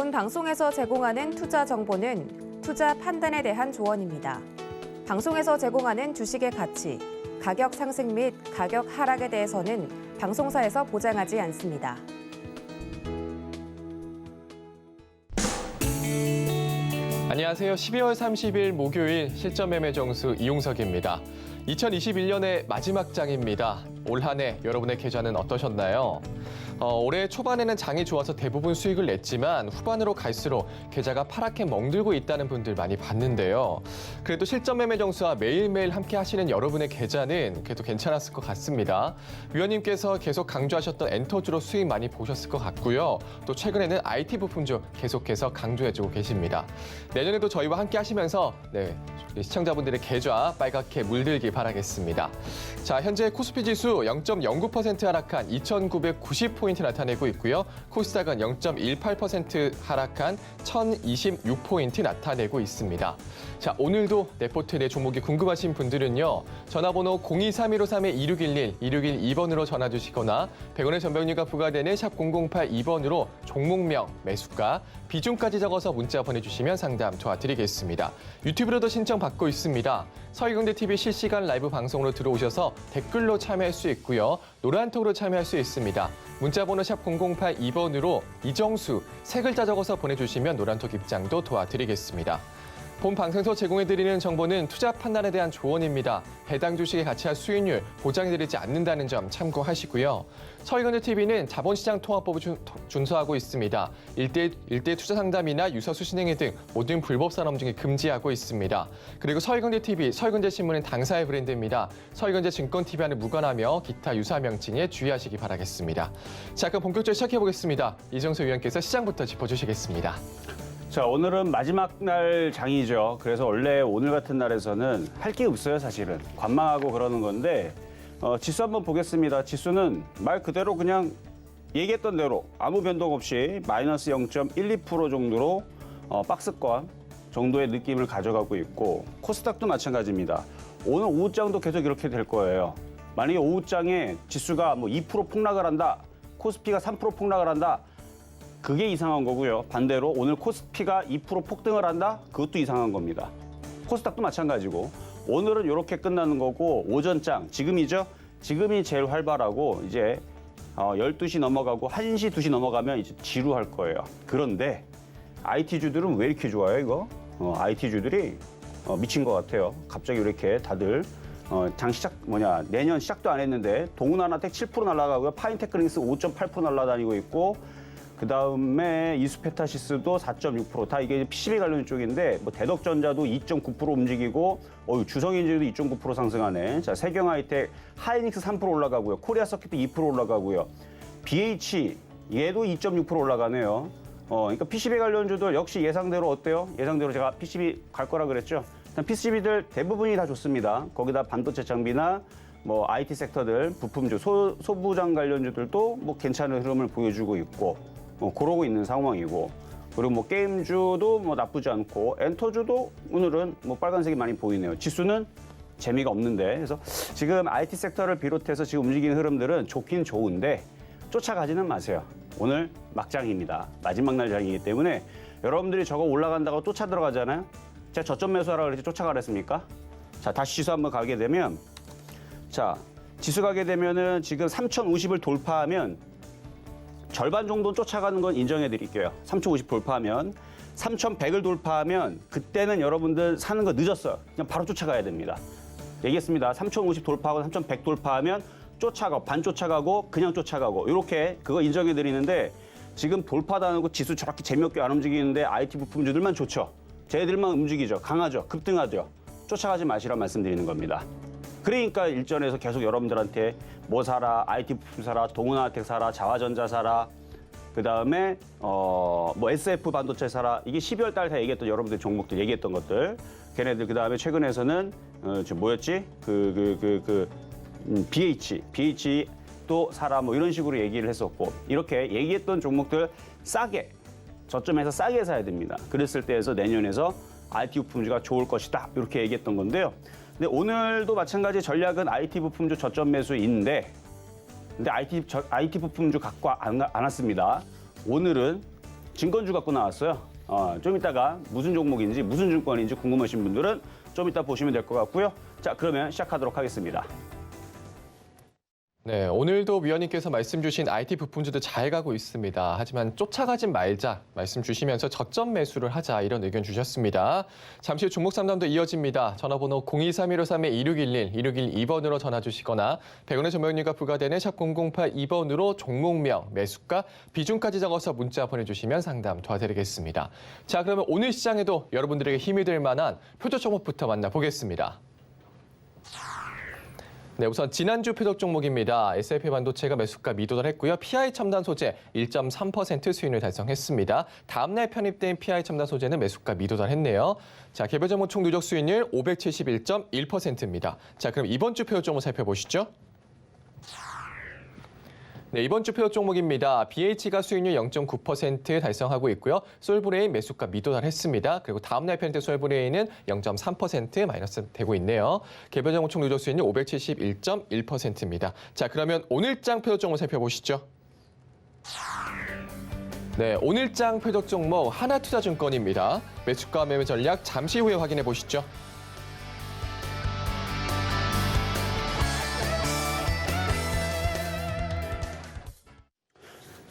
본 방송에서 제공하는 투자 정보는 투자 판단에 대한 조언입니다. 방송에서 제공하는 주식의 가치, 가격 상승 및 가격 하락에 대해서는 방송사에서 보장하지 않습니다. 안녕하세요. 12월 30일 목요일 실전 매매 정수 이용석입니다. 2021년의 마지막 장입니다. 올 한 해 여러분의 계좌는 어떠셨나요? 올해 초반에는 장이 좋아서 대부분 수익을 냈지만 후반으로 갈수록 계좌가 파랗게 멍들고 있다는 분들 많이 봤는데요. 그래도 실전 매매 정수와 매일매일 함께 하시는 여러분의 계좌는 그래도 괜찮았을 것 같습니다. 위원님께서 계속 강조하셨던 엔터주로 수익 많이 보셨을 것 같고요. 또 최근에는 IT 부품주 계속해서 강조해주고 계십니다. 내년에도 저희와 함께 하시면서 시청자분들의 계좌 빨갛게 물들기 바라겠습니다. 자, 현재 코스피 지수 0.09% 하락한 2,990포인트 나타내고 있고요. 코스닥은 0.18% 하락한 1,026포인트 나타내고 있습니다. 자, 오늘도 레포트 내 종목이 궁금하신 분들은요. 전화번호 023153-2611, 2612번으로 전화 주시거나 100원의 전병료가 부과되는 샵 0082번으로 종목명, 매수가, 비중까지 적어서 문자 보내주시면 상담 도와드리겠습니다. 유튜브로도 신청받고 있습니다. 서희경제TV 실시간 라이브 방송으로 들어오셔서 댓글로 참여할 수 있고요. 노란톡으로 참여할 수 있습니다. 문자번호 샵 0082번으로 이정수, 세 글자 적어서 보내주시면 노란톡 입장도 도와드리겠습니다. 본 방송에서 제공해드리는 정보는 투자 판단에 대한 조언입니다. 해당 주식의 가치와 수익률 보장해드리지 않는다는 점 참고하시고요. 서희경제TV는 자본시장 통화법을 준수하고 있습니다. 일대 투자 상담이나 유서 수신행위 등 모든 불법 산업 중에 금지하고 있습니다. 그리고 서희경제TV, 서희경제신문은 당사의 브랜드입니다. 서희경제증권TV와는 무관하며 기타 유사 명칭에 주의하시기 바라겠습니다. 자, 그럼 본격적으로 시작해보겠습니다. 이정수 위원께서 시장부터 짚어주시겠습니다. 자, 오늘은 마지막 날 장이죠. 그래서 원래 오늘 같은 날에서는 할 게 없어요, 사실은. 관망하고 그러는 건데 지수 한번 보겠습니다. 지수는 말 그대로 그냥 얘기했던 대로 아무 변동 없이 마이너스 0.12% 정도로 박스권 정도의 느낌을 가져가고 있고 코스닥도 마찬가지입니다. 오늘 오후장도 계속 이렇게 될 거예요. 만약에 오후장에 지수가 뭐 2% 폭락을 한다, 코스피가 3% 폭락을 한다, 그게 이상한 거고요. 반대로 오늘 코스피가 2% 폭등을 한다? 그것도 이상한 겁니다. 코스닥도 마찬가지고 오늘은 이렇게 끝나는 거고 오전장 지금이죠? 지금이 제일 활발하고 이제 12시 넘어가고 1시, 2시 넘어가면 이제 지루할 거예요. 그런데 IT주들은 왜 이렇게 좋아요, 이거? IT주들이 미친 것 같아요. 갑자기 이렇게 다들 내년 시작도 안 했는데 동은하나텍 7% 날아가고요. 파인테크닉스 5.8% 날아다니고 있고 그 다음에 이수페타시스도 4.6%. 다 이게 PCB 관련 쪽인데, 뭐 대덕전자도 2.9% 움직이고, 주성인재도 2.9% 상승하네. 자, 세경하이텍, 하이닉스 3% 올라가고요. 코리아 서킷도 2% 올라가고요. BH, 얘도 2.6% 올라가네요. 그러니까 PCB 관련주들 역시 예상대로 어때요? 예상대로 제가 PCB 갈 거라 그랬죠? 일단 PCB들 대부분이 다 좋습니다. 거기다 반도체 장비나 뭐 IT 섹터들, 부품주, 소부장 관련주들도 뭐 괜찮은 흐름을 보여주고 있고, 그러고 있는 상황이고, 그리고 뭐 게임주도 뭐 나쁘지 않고 엔터주도 오늘은 뭐 빨간색이 많이 보이네요. 지수는 재미가 없는데, 그래서 지금 IT 섹터를 비롯해서 지금 움직이는 흐름들은 좋긴 좋은데 쫓아가지는 마세요. 오늘 막장입니다. 마지막 날 장이기 때문에 여러분들이 저거 올라간다고 쫓아 들어가잖아요. 제가 저점 매수하라 그랬지 쫓아가랬습니까? 자, 다시 지수 한번 가게 되면, 자, 지수 가게 되면은 지금 3050을 돌파하면 절반 정도는 쫓아가는 건 인정해 드릴게요. 3050 돌파하면 3100을 돌파하면 그때는 여러분들 사는 거 늦었어요. 그냥 바로 쫓아가야 됩니다. 얘기했습니다. 3050 돌파하고 3100 돌파하면 쫓아가고 반 쫓아가고 그냥 쫓아가고 이렇게 그거 인정해 드리는데 지금 돌파도 안 하고 지수 저렇게 재미없게 안 움직이는데 IT 부품주들만 좋죠. 쟤들만 움직이죠. 강하죠. 급등하죠. 쫓아가지 마시라 말씀드리는 겁니다. 그러니까 일전에서 계속 여러분들한테 뭐 사라, IT 부품 사라, 동은하텍 사라, 자화전자 사라, 그 다음에 뭐 SF 반도체 사라. 이게 12월 달 다 얘기했던 여러분들 종목들 얘기했던 것들. 걔네들 그 다음에 최근에서는 뭐였지? BH 또 사라 뭐 이런 식으로 얘기를 했었고 이렇게 얘기했던 종목들 싸게 저점에서 싸게 사야 됩니다. 그랬을 때에서 내년에서 IT 부품주가 좋을 것이다 이렇게 얘기했던 건데요. 근데 오늘도 마찬가지 전략은 IT 부품주 저점 매수인데 근데 IT 부품주 갖고 안 왔습니다. 오늘은 증권주 갖고 나왔어요. 좀 이따가 무슨 종목인지 무슨 증권인지 궁금하신 분들은 좀 이따 보시면 될 것 같고요. 자, 그러면 시작하도록 하겠습니다. 네, 오늘도 위원님께서 말씀 주신 IT 부품주도 잘 가고 있습니다. 하지만 쫓아가지 말자 말씀 주시면서 저점 매수를 하자 이런 의견 주셨습니다. 잠시 후 종목 상담도 이어집니다. 전화번호 023-1531-2611, 2612번으로 전화 주시거나 100원의 전명료가 부과되는 샵 0082번으로 종목명, 매수가, 비중까지 적어서 문자 보내주시면 상담 도와드리겠습니다. 자, 그러면 오늘 시장에도 여러분들에게 힘이 될 만한 표적 종목부터 만나보겠습니다. 네, 우선 지난주 표적 종목입니다. SLP 반도체가 매수가 미도달했고요. PI 첨단 소재 1.3% 수익률 달성했습니다. 다음날 편입된 PI 첨단 소재는 매수가 미도달했네요. 자, 개별 종목 총 누적 수익률 571.1%입니다. 자, 그럼 이번 주 표적 종목 살펴보시죠. 네, 이번 주 표적 종목입니다. BH가 수익률 0.9% 달성하고 있고요. 솔브레인 매수가 미도달했습니다. 그리고 다음날 편입된 솔브레인은 0.3% 마이너스 되고 있네요. 개별 종목 총 누적 수익률 571.1%입니다. 자, 그러면 오늘장 표적 종목 살펴보시죠. 네, 오늘장 표적 종목 하나투자증권입니다. 매수가 매매 전략 잠시 후에 확인해 보시죠.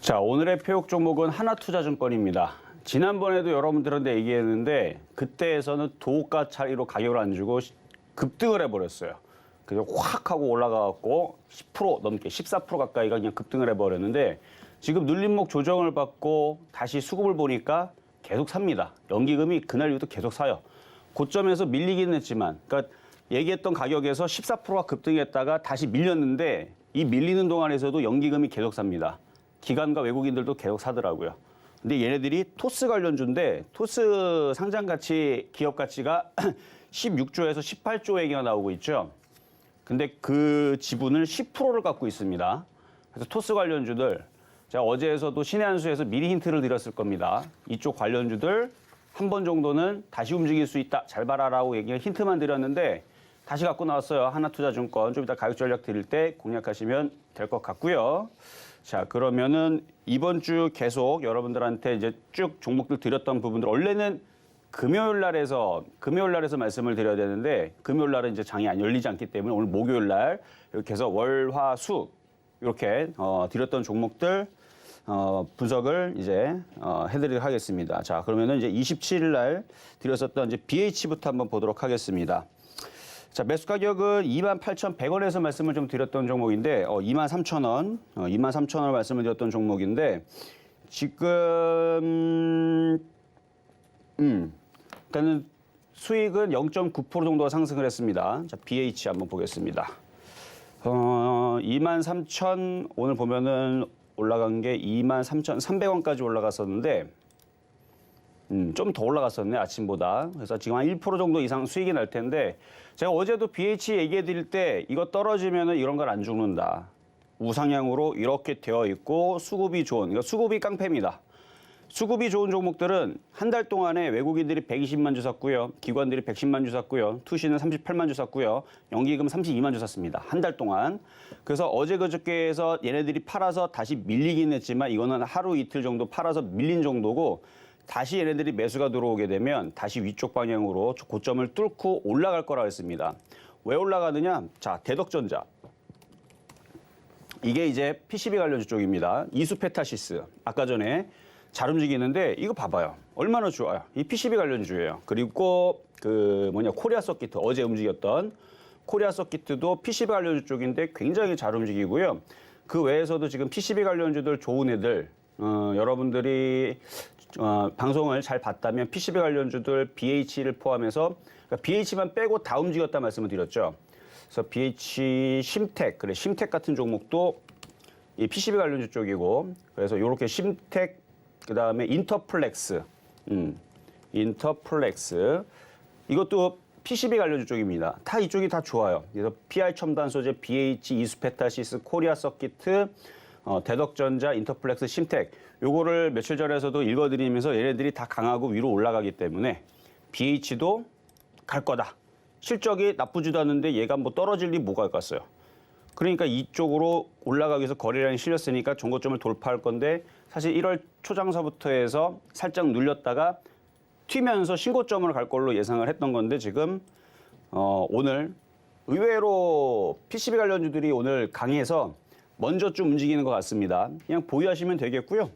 자, 오늘의 표적 종목은 하나투자증권입니다. 지난번에도 여러분들한테 얘기했는데 그때에서는 도가 차이로 가격을 안 주고 급등을 해버렸어요. 그래서 확 하고 올라가갖고 10% 넘게 14% 가까이가 그냥 급등을 해버렸는데 지금 눌림목 조정을 받고 다시 수급을 보니까 계속 삽니다. 연기금이 그날 이후부터 계속 사요. 고점에서 밀리기는 했지만 그러니까 얘기했던 가격에서 14%가 급등했다가 다시 밀렸는데 이 밀리는 동안에서도 연기금이 계속 삽니다. 기관과 외국인들도 계속 사더라고요. 근데 얘네들이 토스 관련주인데 토스 상장 가치, 기업 가치가 16조에서 18조 얘기가 나오고 있죠. 근데 그 지분을 10%를 갖고 있습니다. 그래서 토스 관련주들, 제가 어제에서도 신의 한 수에서 미리 힌트를 드렸을 겁니다. 이쪽 관련주들 한 번 정도는 다시 움직일 수 있다. 잘 봐라라고 힌트만 드렸는데 다시 갖고 나왔어요. 하나투자증권. 좀 이따 가격 전략 드릴 때 공략하시면 될 것 같고요. 자, 그러면은 이번 주 계속 여러분들한테 이제 쭉 종목들 드렸던 부분들 원래는 금요일 날에서 말씀을 드려야 되는데 금요일 날은 이제 장이 안 열리지 않기 때문에 오늘 목요일 날 이렇게 해서 월, 화, 수 이렇게 드렸던 종목들 분석을 이제 해드리도록 하겠습니다. 자, 그러면은 이제 27일 날 드렸었던 이제 BH부터 한번 보도록 하겠습니다. 자, 매수 가격은 28,100원에서 말씀을 좀 드렸던 종목인데 23,000원, 23,000원을 말씀을 드렸던 종목인데 지금 그러니까는 수익은 0.9% 정도가 상승을 했습니다. 자, BH 한번 보겠습니다. 23,000 오늘 보면은 올라간 게 23,300원까지 올라갔었는데 좀 더 올라갔었네, 아침보다. 그래서 지금 한 1% 정도 이상 수익이 날 텐데 제가 어제도 BH 얘기해 드릴 때 이거 떨어지면은 이런 걸 안 죽는다. 우상향으로 이렇게 되어 있고 수급이 좋은, 그러니까 수급이 깡패입니다. 수급이 좋은 종목들은 한 달 동안에 외국인들이 120만 주 샀고요. 기관들이 110만 주 샀고요. 투시는 38만 주 샀고요. 연기금 32만 주 샀습니다. 한 달 동안. 그래서 어제 그저께에서 얘네들이 팔아서 다시 밀리긴 했지만 이거는 하루 이틀 정도 팔아서 밀린 정도고 다시 얘네들이 매수가 들어오게 되면 다시 위쪽 방향으로 고점을 뚫고 올라갈 거라고 했습니다. 왜 올라가느냐? 자, 대덕전자. 이게 이제 PCB 관련주 쪽입니다. 이수페타시스. 아까 전에 잘 움직이는데 이거 봐봐요. 얼마나 좋아요. 이 PCB 관련주예요. 그리고 코리아 서킷 어제 움직였던 코리아 서킷도 PCB 관련주 쪽인데 굉장히 잘 움직이고요. 그 외에서도 지금 PCB 관련주들 좋은 애들 여러분들이 방송을 잘 봤다면 PCB 관련주들 BH를 포함해서 그러니까 BH만 빼고 다 움직였다 말씀을 드렸죠. 그래서 BH 심텍, 심텍 같은 종목도 이 PCB 관련주 쪽이고 그래서 이렇게 심텍 그다음에 인터플렉스, 인터플렉스 이것도 PCB 관련주 쪽입니다. 다 이쪽이 다 좋아요. 그래서 PR 첨단 소재, BH, 이수페타시스, 코리아 서킷, 대덕전자, 인터플렉스, 심텍 요거를 며칠 전에서도 읽어드리면서 얘네들이 다 강하고 위로 올라가기 때문에 BH도 갈 거다. 실적이 나쁘지도 않은데 얘가 뭐 떨어질 리 뭐가 있겠어요. 그러니까 이쪽으로 올라가기 위해서 거래량이 실렸으니까 종고점을 돌파할 건데 사실 1월 초장서부터 해서 살짝 눌렸다가 튀면서 신고점으로 갈 걸로 예상을 했던 건데 지금 오늘 의외로 PCB 관련주들이 오늘 강해서 먼저 좀 움직이는 것 같습니다. 그냥 보유하시면 되겠고요.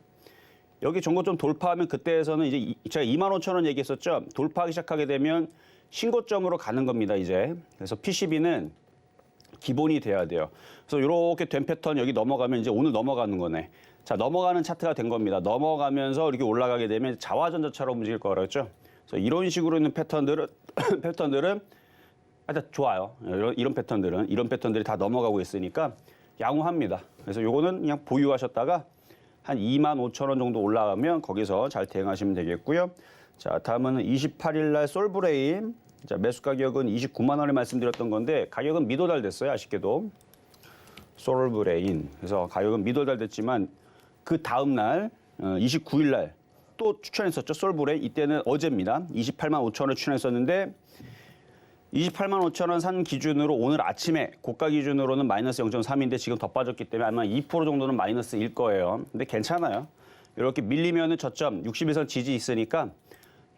여기 종고점 돌파하면 그때에서는 이제 제가 25,000원 얘기했었죠. 돌파하기 시작하게 되면 신고점으로 가는 겁니다, 이제. 그래서 PCB는 기본이 돼야 돼요. 그래서 이렇게 된 패턴 여기 넘어가면 이제 오늘 넘어가는 거네. 자, 넘어가는 차트가 된 겁니다. 넘어가면서 이렇게 올라가게 되면 자화전자처럼 움직일 거라 그랬죠. 그래서 이런 식으로 있는 패턴들은 하여튼 좋아요. 이런 패턴들이 다 넘어가고 있으니까 양호합니다. 그래서 요거는 그냥 보유하셨다가 한 25,000원 정도 올라가면 거기서 잘 대응하시면 되겠고요. 자, 다음은 28일 날 솔브레인. 자, 매수 가격은 29만 원을 말씀드렸던 건데 가격은 미도달 됐어요. 아쉽게도. 솔브레인. 그래서 가격은 미도달 됐지만 그 다음 날 29일 날 또 추천했었죠. 솔브레인. 이때는 어제입니다. 28만 5천 원을 추천했었는데 28만 5천 원 산 기준으로 오늘 아침에 고가 기준으로는 마이너스 0.3인데 지금 더 빠졌기 때문에 아마 2% 정도는 마이너스일 거예요. 근데 괜찮아요. 이렇게 밀리면은 저점 61선 지지 있으니까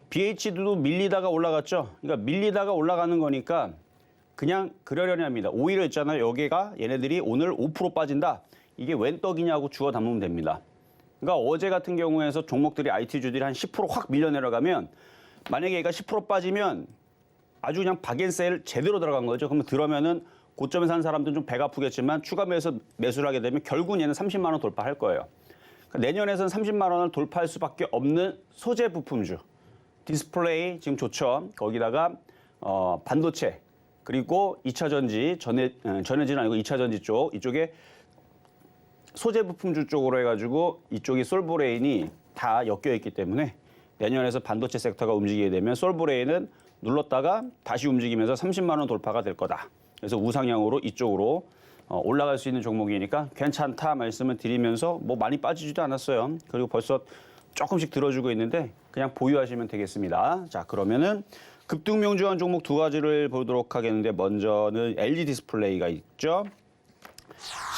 BH도 밀리다가 올라갔죠. 그러니까 밀리다가 올라가는 거니까 그냥 그러려니 합니다. 오히려 있잖아요. 여기가 얘네들이 오늘 5% 빠진다. 이게 웬 떡이냐고 주워 담으면 됩니다. 그러니까 어제 같은 경우에서 종목들이 IT주들이 한 10% 확 밀려 내려가면 만약에 얘가 10% 빠지면 아주 그냥 박앤셀 제대로 들어간 거죠. 그러면 들어면은 고점에 산 사람들은 좀 배가 아프겠지만 추가 매수를 하게 되면 결국은 얘는 30만 원 돌파할 거예요. 그러니까 내년에는 30만 원을 돌파할 수밖에 없는 소재 부품주. 디스플레이 지금 좋죠. 거기다가 반도체 그리고 2차 전지 전해지는 아니고 2차 전지 쪽 이쪽에 소재 부품주 쪽으로 해가지고 이쪽이 솔브레인이 다 엮여 있기 때문에 내년에서 반도체 섹터가 움직이게 되면 솔브레인은 눌렀다가 다시 움직이면서 30만 원 돌파가 될 거다. 그래서 우상향으로 이쪽으로 올라갈 수 있는 종목이니까 괜찮다 말씀을 드리면서 뭐 많이 빠지지도 않았어요. 그리고 벌써 조금씩 들어주고 있는데 그냥 보유하시면 되겠습니다. 자, 그러면은 급등명중한 종목 두 가지를 보도록 하겠는데 먼저는 LG 디스플레이가 있죠.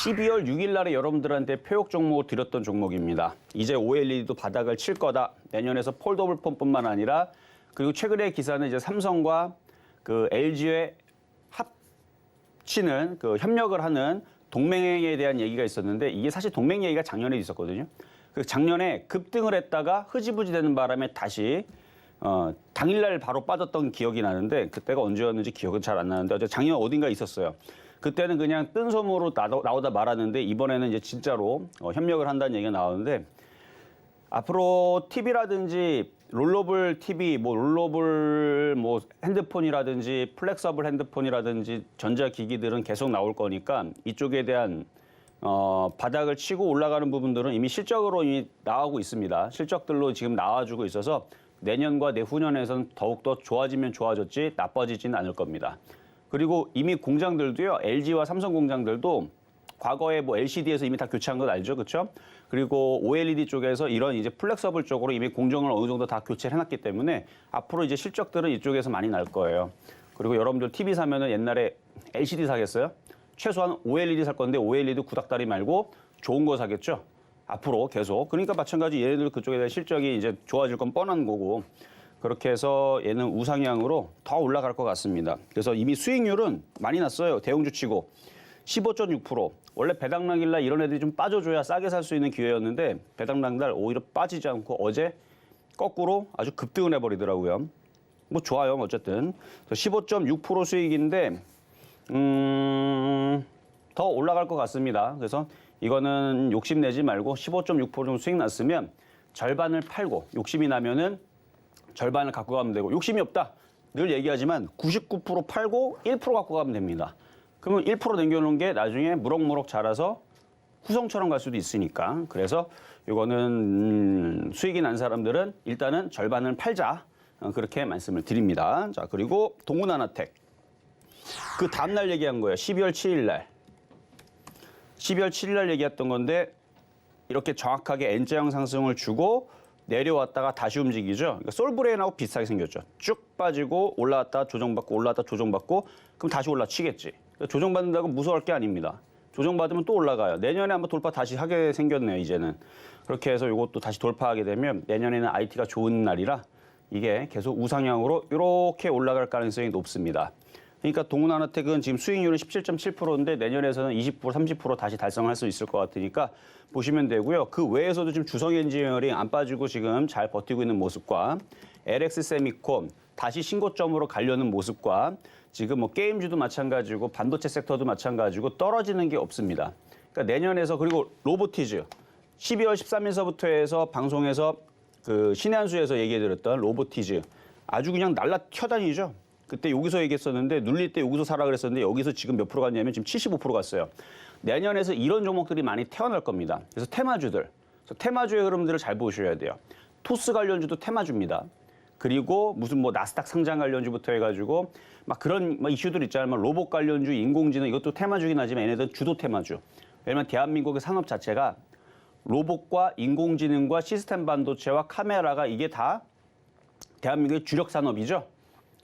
12월 6일 날에 여러분들한테 표역 종목을 드렸던 종목입니다. 이제 OLED도 바닥을 칠 거다. 내년에서 폴더블 폰뿐만 아니라 그리고 최근의 기사는 이제 삼성과 그 LG의 합치는 그 협력을 하는 동맹에 대한 얘기가 있었는데 이게 사실 동맹 얘기가 작년에 있었거든요. 그 작년에 급등을 했다가 흐지부지 되는 바람에 다시 당일날 바로 빠졌던 기억이 나는데 그때가 언제였는지 기억은 잘 안 나는데 어제 작년 어딘가 있었어요. 그때는 그냥 뜬 소문으로 나오다 말았는데 이번에는 이제 진짜로 협력을 한다는 얘기가 나오는데 앞으로 TV라든지 롤러블 TV, 롤러블 핸드폰이라든지 플렉서블 핸드폰이라든지 전자기기들은 계속 나올 거니까 이쪽에 대한 바닥을 치고 올라가는 부분들은 이미 실적으로 이미 나오고 있습니다. 실적들로 지금 나와주고 있어서 내년과 내후년에서는 더욱더 좋아지면 좋아졌지 나빠지지는 않을 겁니다. 그리고 이미 공장들도요. LG와 삼성 공장들도 과거에 LCD에서 이미 다 교체한 건 알죠, 그렇죠? 그리고 OLED 쪽에서 이런 이제 플렉서블 쪽으로 이미 공정을 어느 정도 다 교체를 해놨기 때문에 앞으로 이제 실적들은 이쪽에서 많이 날 거예요. 그리고 여러분들 TV 사면은 옛날에 LCD 사겠어요? 최소한 OLED 살 건데 OLED 구닥다리 말고 좋은 거 사겠죠? 앞으로 계속. 그러니까 마찬가지 얘네들 그쪽에 대한 실적이 이제 좋아질 건 뻔한 거고 그렇게 해서 얘는 우상향으로 더 올라갈 것 같습니다. 그래서 이미 수익률은 많이 났어요. 대형주 치고 15.6%. 원래 배당락일날 이런 애들이 좀 빠져줘야 싸게 살 수 있는 기회였는데 배당락날 오히려 빠지지 않고 어제 거꾸로 아주 급등을 해버리더라고요. 뭐 좋아요. 어쨌든 15.6% 수익인데 더 올라갈 것 같습니다. 그래서 이거는 욕심내지 말고 15.6% 정도 수익 났으면 절반을 팔고 욕심이 나면은 절반을 갖고 가면 되고 욕심이 없다. 늘 얘기하지만 99% 팔고 1% 갖고 가면 됩니다. 그러면 1% 남겨놓은 게 나중에 무럭무럭 자라서 후성처럼 갈 수도 있으니까. 그래서 이거는 수익이 난 사람들은 일단은 절반을 팔자. 그렇게 말씀을 드립니다. 자, 그리고 동훈하나텍. 그 다음날 얘기한 거예요. 12월 7일 날. 12월 7일 날 얘기했던 건데 이렇게 정확하게 N자형 상승을 주고 내려왔다가 다시 움직이죠. 그러니까 솔브레인하고 비슷하게 생겼죠. 쭉 빠지고 올라왔다 조정받고 올라왔다 조정받고 그럼 다시 올라치겠지. 조정받는다고 무서워할 게 아닙니다. 조정받으면 또 올라가요. 내년에 한번 돌파 다시 하게 생겼네요, 이제는. 그렇게 해서 이것도 다시 돌파하게 되면 내년에는 IT가 좋은 날이라 이게 계속 우상향으로 이렇게 올라갈 가능성이 높습니다. 그러니까 동훈하나텍은 지금 수익률은 17.7%인데 내년에서는 20%, 30% 다시 달성할 수 있을 것 같으니까 보시면 되고요. 그 외에서도 지금 주성엔지니어링 안 빠지고 지금 잘 버티고 있는 모습과 LX 세미콘 다시 신고점으로 가려는 모습과 지금 뭐 게임주도 마찬가지고 반도체 섹터도 마찬가지고 떨어지는 게 없습니다. 그러니까 내년에서 그리고 로보티즈 12월 13일서부터 해서 방송에서 그 신의 한 수에서 얘기해드렸던 로보티즈 아주 그냥 날라 튀어다니죠. 그때 여기서 얘기했었는데 눌릴 때 여기서 사라 그랬었는데 여기서 지금 몇 프로 갔냐면 지금 75% 갔어요. 내년에서 이런 종목들이 많이 태어날 겁니다. 그래서 테마주들, 테마주의 흐름들을 잘 보셔야 돼요. 토스 관련주도 테마주입니다. 그리고 무슨 뭐 나스닥 상장 관련주부터 해가지고 막 그런 이슈들 있잖아요. 로봇 관련주, 인공지능 이것도 테마주긴 하지만 얘네들은 주도 테마주. 왜냐면 대한민국의 산업 자체가 로봇과 인공지능과 시스템 반도체와 카메라가 이게 다 대한민국의 주력 산업이죠.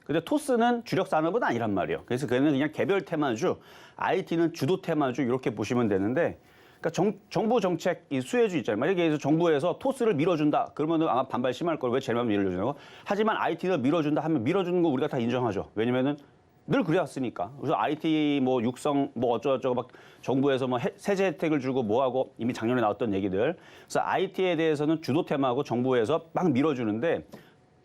근데 토스는 주력 산업은 아니란 말이에요. 그래서 그는 그냥 개별 테마주, IT는 주도 테마주 이렇게 보시면 되는데, 그러니까 정부 정책 이 수혜주 있잖아요. 만약에 정부에서 토스를 밀어준다, 그러면 아마 반발 심할 걸 왜 쟤만 밀어주냐고. 하지만 IT를 밀어준다 하면 밀어주는 거 우리가 다 인정하죠. 왜냐면은 늘 그래왔으니까. 그래서 IT 뭐 육성 뭐 어쩌고저쩌고 막 정부에서 뭐 세제 혜택을 주고 뭐하고 이미 작년에 나왔던 얘기들. 그래서 IT에 대해서는 주도 테마하고 정부에서 막 밀어주는데.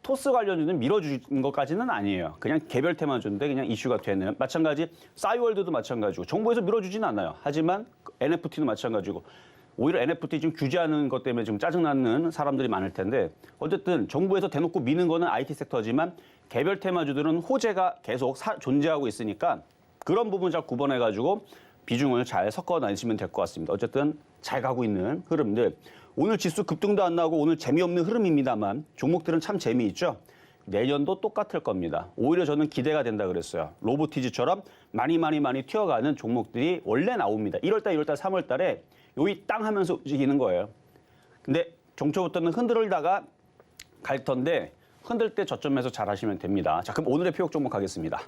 토스 관련주는 밀어주는 것까지는 아니에요. 그냥 개별 테마주인데 그냥 이슈가 되는. 마찬가지 싸이월드도 마찬가지고 정부에서 밀어주진 않아요. 하지만 NFT도 마찬가지고 오히려 NFT 지금 규제하는 것 때문에 지금 짜증나는 사람들이 많을 텐데 어쨌든 정부에서 대놓고 미는 거는 IT 섹터지만 개별 테마주들은 호재가 계속 존재하고 있으니까 그런 부분 잘 구분해가지고 비중을 잘 섞어 다니시면 될 것 같습니다. 어쨌든 잘 가고 있는 흐름들. 오늘 지수 급등도 안 나오고 오늘 재미없는 흐름입니다만 종목들은 참 재미있죠. 내년도 똑같을 겁니다. 오히려 저는 기대가 된다 그랬어요. 로보티즈처럼 많이 튀어가는 종목들이 원래 나옵니다. 1월달, 2월달, 3월달에 여기 땅 하면서 움직이는 거예요. 근데 종초부터는 흔들다가 갈 텐데 흔들 때 저점에서 잘 하시면 됩니다. 자, 그럼 오늘의 표역 종목 가겠습니다.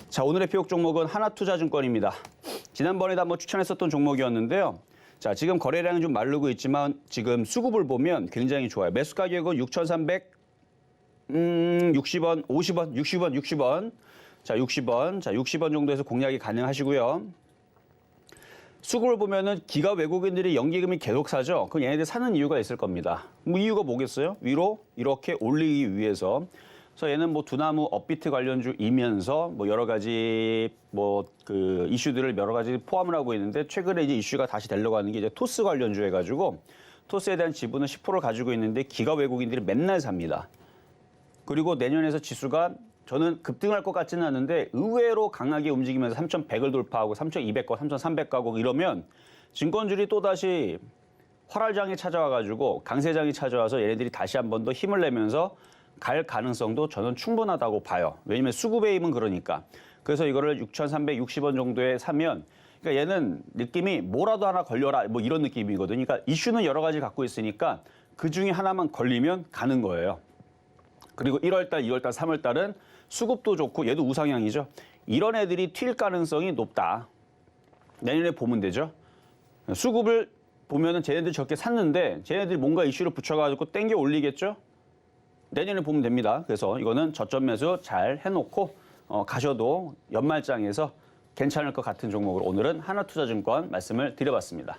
자, 오늘의 표역 종목은 하나투자증권입니다. 지난번에도 한번 추천했었던 종목이었는데요. 자, 지금 거래량이 좀 마르고 있지만 지금 수급을 보면 굉장히 좋아요. 매수 가격은 6,360원, 50원, 60원. 자, 60원. 자, 60원 정도에서 공략이 가능하시고요. 수급을 보면은 기가 외국인들이 연기금이 계속 사죠. 그럼 얘네들 사는 이유가 있을 겁니다. 뭐 이유가 뭐겠어요? 위로 이렇게 올리기 위해서. 그래서 얘는 뭐 두나무 업비트 관련주이면서 뭐 여러 가지 뭐 그 이슈들을 여러 가지 포함을 하고 있는데 최근에 이제 이슈가 다시 되려고 하는 게 이제 토스 관련주 해가지고 토스에 대한 지분은 10%를 가지고 있는데 기가 외국인들이 맨날 삽니다. 그리고 내년에서 지수가 저는 급등할 것 같지는 않은데 의외로 강하게 움직이면서 3,100을 돌파하고 3,200가, 3,300 가고 이러면 증권줄이 또다시 활활장이 찾아와가지고 강세장이 찾아와서 얘네들이 다시 한 번 더 힘을 내면서 갈 가능성도 저는 충분하다고 봐요. 왜냐면 수급의 힘은 그러니까. 그래서 이거를 6,360원 정도에 사면 그러니까 얘는 느낌이 뭐라도 하나 걸려라 뭐 이런 느낌이거든요. 그러니까 이슈는 여러 가지 갖고 있으니까 그 중에 하나만 걸리면 가는 거예요. 그리고 1월달, 2월달, 3월달은 수급도 좋고 얘도 우상향이죠. 이런 애들이 튈 가능성이 높다. 내년에 보면 되죠. 수급을 보면은 쟤네들이 저렇게 샀는데 쟤네들이 뭔가 이슈를 붙여가지고 땡겨 올리겠죠. 내년에 보면 됩니다. 그래서 이거는 저점 매수 잘 해놓고 가셔도 연말장에서 괜찮을 것 같은 종목으로 오늘은 하나투자증권 말씀을 드려봤습니다.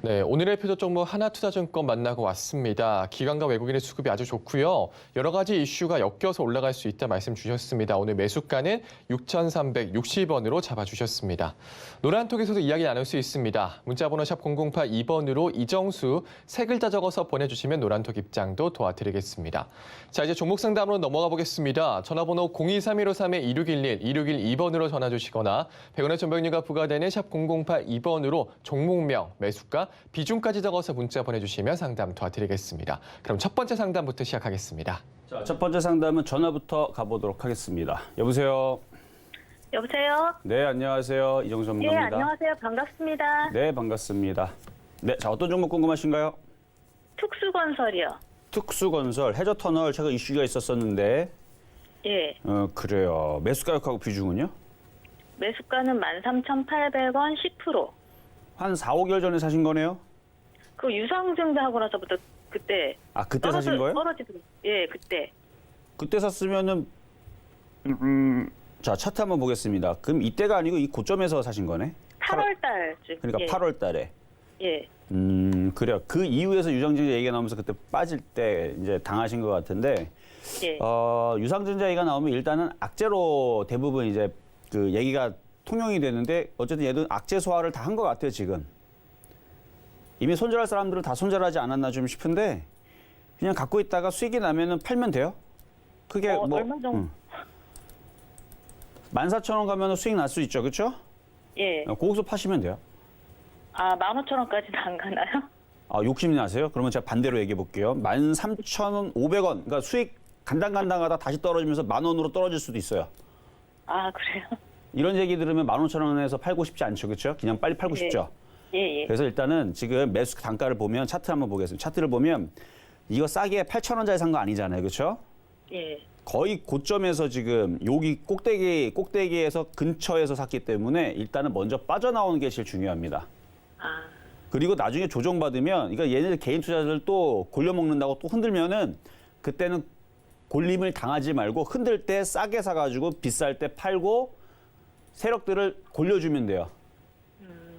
네, 오늘의 표적 종목 하나투자증권 만나고 왔습니다. 기관과 외국인의 수급이 아주 좋고요. 여러 가지 이슈가 엮여서 올라갈 수 있다 말씀 주셨습니다. 오늘 매수가는 6,360원으로 잡아주셨습니다. 노란톡에서도 이야기 나눌 수 있습니다. 문자번호 샵 0082번으로 이정수 세 글자 적어서 보내주시면 노란톡 입장도 도와드리겠습니다. 자, 이제 종목 상담으로 넘어가 보겠습니다. 전화번호 023153-2611, 2612번으로 전화 주시거나 100원의 전병료가 부과되는 샵 0082번으로 종목명, 매수가, 비중까지 적어서 문자 보내주시면 상담 도와드리겠습니다. 그럼 첫 번째 상담부터 시작하겠습니다. 자, 첫 번째 상담은 전화부터 가보도록 하겠습니다. 여보세요. 여보세요? 네, 안녕하세요. 이정수 예, 전문가입니다. 안녕하세요. 반갑습니다. 네, 반갑습니다. 네, 자, 어떤 종목 궁금하신가요? 특수건설이요. 특수건설, 해저터널 최근 이슈가 있었었는데, 예. 그래요. 매수 가격하고 비중은요? 매수가는 13,800원 10%. 한 4, 5개월 전에 사신 거네요? 그 유상증자 하고 나서부터 그때. 아, 그때 사신 거예요? 떨어지더라고요. 예, 그때. 그때 샀으면은, 자, 차트 한번 보겠습니다. 그럼 이때가 아니고 이 고점에서 사신 거네? 8월 달쯤. 그러니까 예. 8월 달에. 예. 그래요. 그 이후에서 유상증자 얘기가 나오면서 그때 빠질 때 이제 당하신 것 같은데, 예. 유상증자 얘기가 나오면 일단은 악재로 대부분 이제 그 얘기가 통용이 되는데, 어쨌든 얘도 악재 소화를 다 한 것 같아요, 지금. 이미 손절할 사람들은 다 손절하지 않았나 좀 싶은데, 그냥 갖고 있다가 수익이 나면은 팔면 돼요. 그게 뭐. 얼마 정도? 14,000원 가면 수익 날 수 있죠, 그렇죠? 예. 거기서 파시면 돼요. 아, 15,000원까지는 안 가나요? 아, 욕심이 나세요? 그러면 제가 반대로 얘기해 볼게요. 13,500원. 그러니까 수익 간당간당하다 다시 떨어지면서 10,000원으로 떨어질 수도 있어요. 아, 그래요? 이런 얘기 들으면 15,000원에서 팔고 싶지 않죠, 그렇죠? 그냥 빨리 팔고 싶죠. 예, 예. 그래서 일단은 지금 매수 단가를 보면 차트 한번 보겠습니다. 차트를 보면 이거 싸게 8,000원짜리 산 거 아니잖아요, 그렇죠? 예. 거의 고점에서 지금 여기 꼭대기에서 근처에서 샀기 때문에 일단은 먼저 빠져나오는 게 제일 중요합니다. 아, 그리고 나중에 조정받으면, 그러니까 얘네들 개인 투자자들 또 골려먹는다고 또 흔들면은 그때는 골림을 당하지 말고 흔들 때 싸게 사가지고 비쌀 때 팔고 세력들을 골려주면 돼요.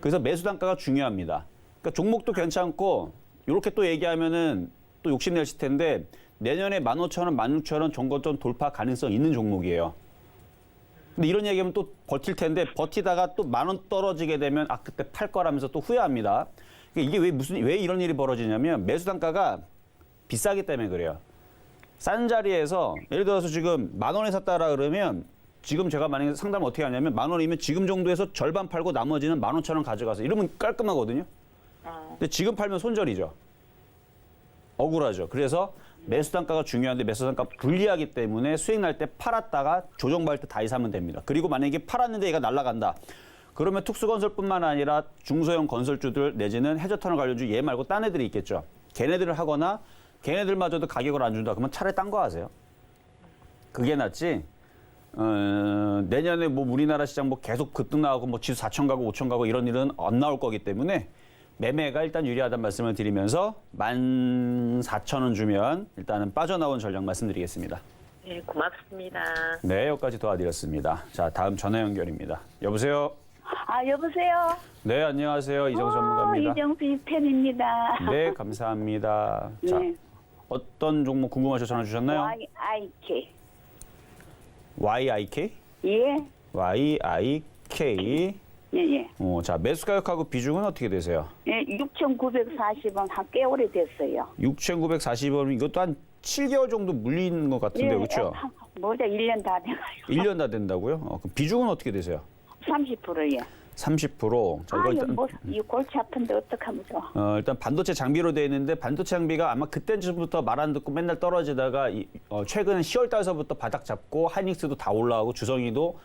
그래서 매수 단가가 중요합니다. 그러니까 종목도 괜찮고 이렇게 또 얘기하면은 또 욕심내실 텐데 내년에 15,000원, 16,000원 정거점 돌파 가능성 있는 종목이에요. 근데 이런 얘기하면 또 버틸 텐데 버티다가 또 10,000원 떨어지게 되면 아 그때 팔 거라면서 또 후회합니다. 그러니까 이게 왜 이런 일이 벌어지냐면 매수 단가가 비싸기 때문에 그래요. 싼 자리에서 예를 들어서 지금 10,000원에 샀다라 그러면 지금 제가 만약에 상담을 어떻게 하냐면 10,000원이면 지금 정도에서 절반 팔고 나머지는 15,000원 가져가서 이러면 깔끔하거든요. 근데 지금 팔면 손절이죠. 억울하죠. 그래서 매수 단가가 중요한데 매수 단가 불리하기 때문에 수익 날 때 팔았다가 조정받을 때 다시 사면 됩니다. 그리고 만약에 팔았는데 얘가 날아간다. 그러면 특수건설뿐만 아니라 중소형 건설주들 내지는 해저터널 관련주 얘 말고 딴 애들이 있겠죠. 걔네들을 하거나 걔네들마저도 가격을 안 준다. 그러면 차라리 딴 거 하세요. 그게 낫지. 내년에 뭐 우리나라 시장 뭐 계속 급등 나오고 뭐 지수 4천 가고 5천 가고 이런 일은 안 나올 거기 때문에 매매가 일단 유리하다는 말씀을 드리면서 14,000원 주면 일단은 빠져나온 전략 말씀드리겠습니다. 네, 고맙습니다. 네, 여기까지 도와드렸습니다. 자, 다음 전화 연결입니다. 여보세요? 아, 여보세요? 네, 안녕하세요. 이정수 전문가입니다. 이정수 팬입니다. 네, 감사합니다. 자, 네. 어떤 종목 궁금하셔서 전화 주셨나요? YIK. YIK? 예? YIK. 예, 예. 자, 매수 가격하고 비중은 어떻게 되세요? 예, 6,940원 한 꽤 오래됐어요. 6,940원, 이것도 한 7개월 정도 물린 것 같은데, 그렇죠? 뭐자 1년 다 돼가지고. 1년 다 된다고요? 그럼 비중은 어떻게 되세요? 30%예. 30%. 자, 이거 일단, 이 골치 아픈데 어떡하면 좋아. 일단 반도체 장비로 되어 있는데 반도체 장비가 아마 그때쯤부터 말 안 듣고 맨날 떨어지다가 최근 10월 달서부터 바닥 잡고 하이닉스도 다 올라오고 주성이도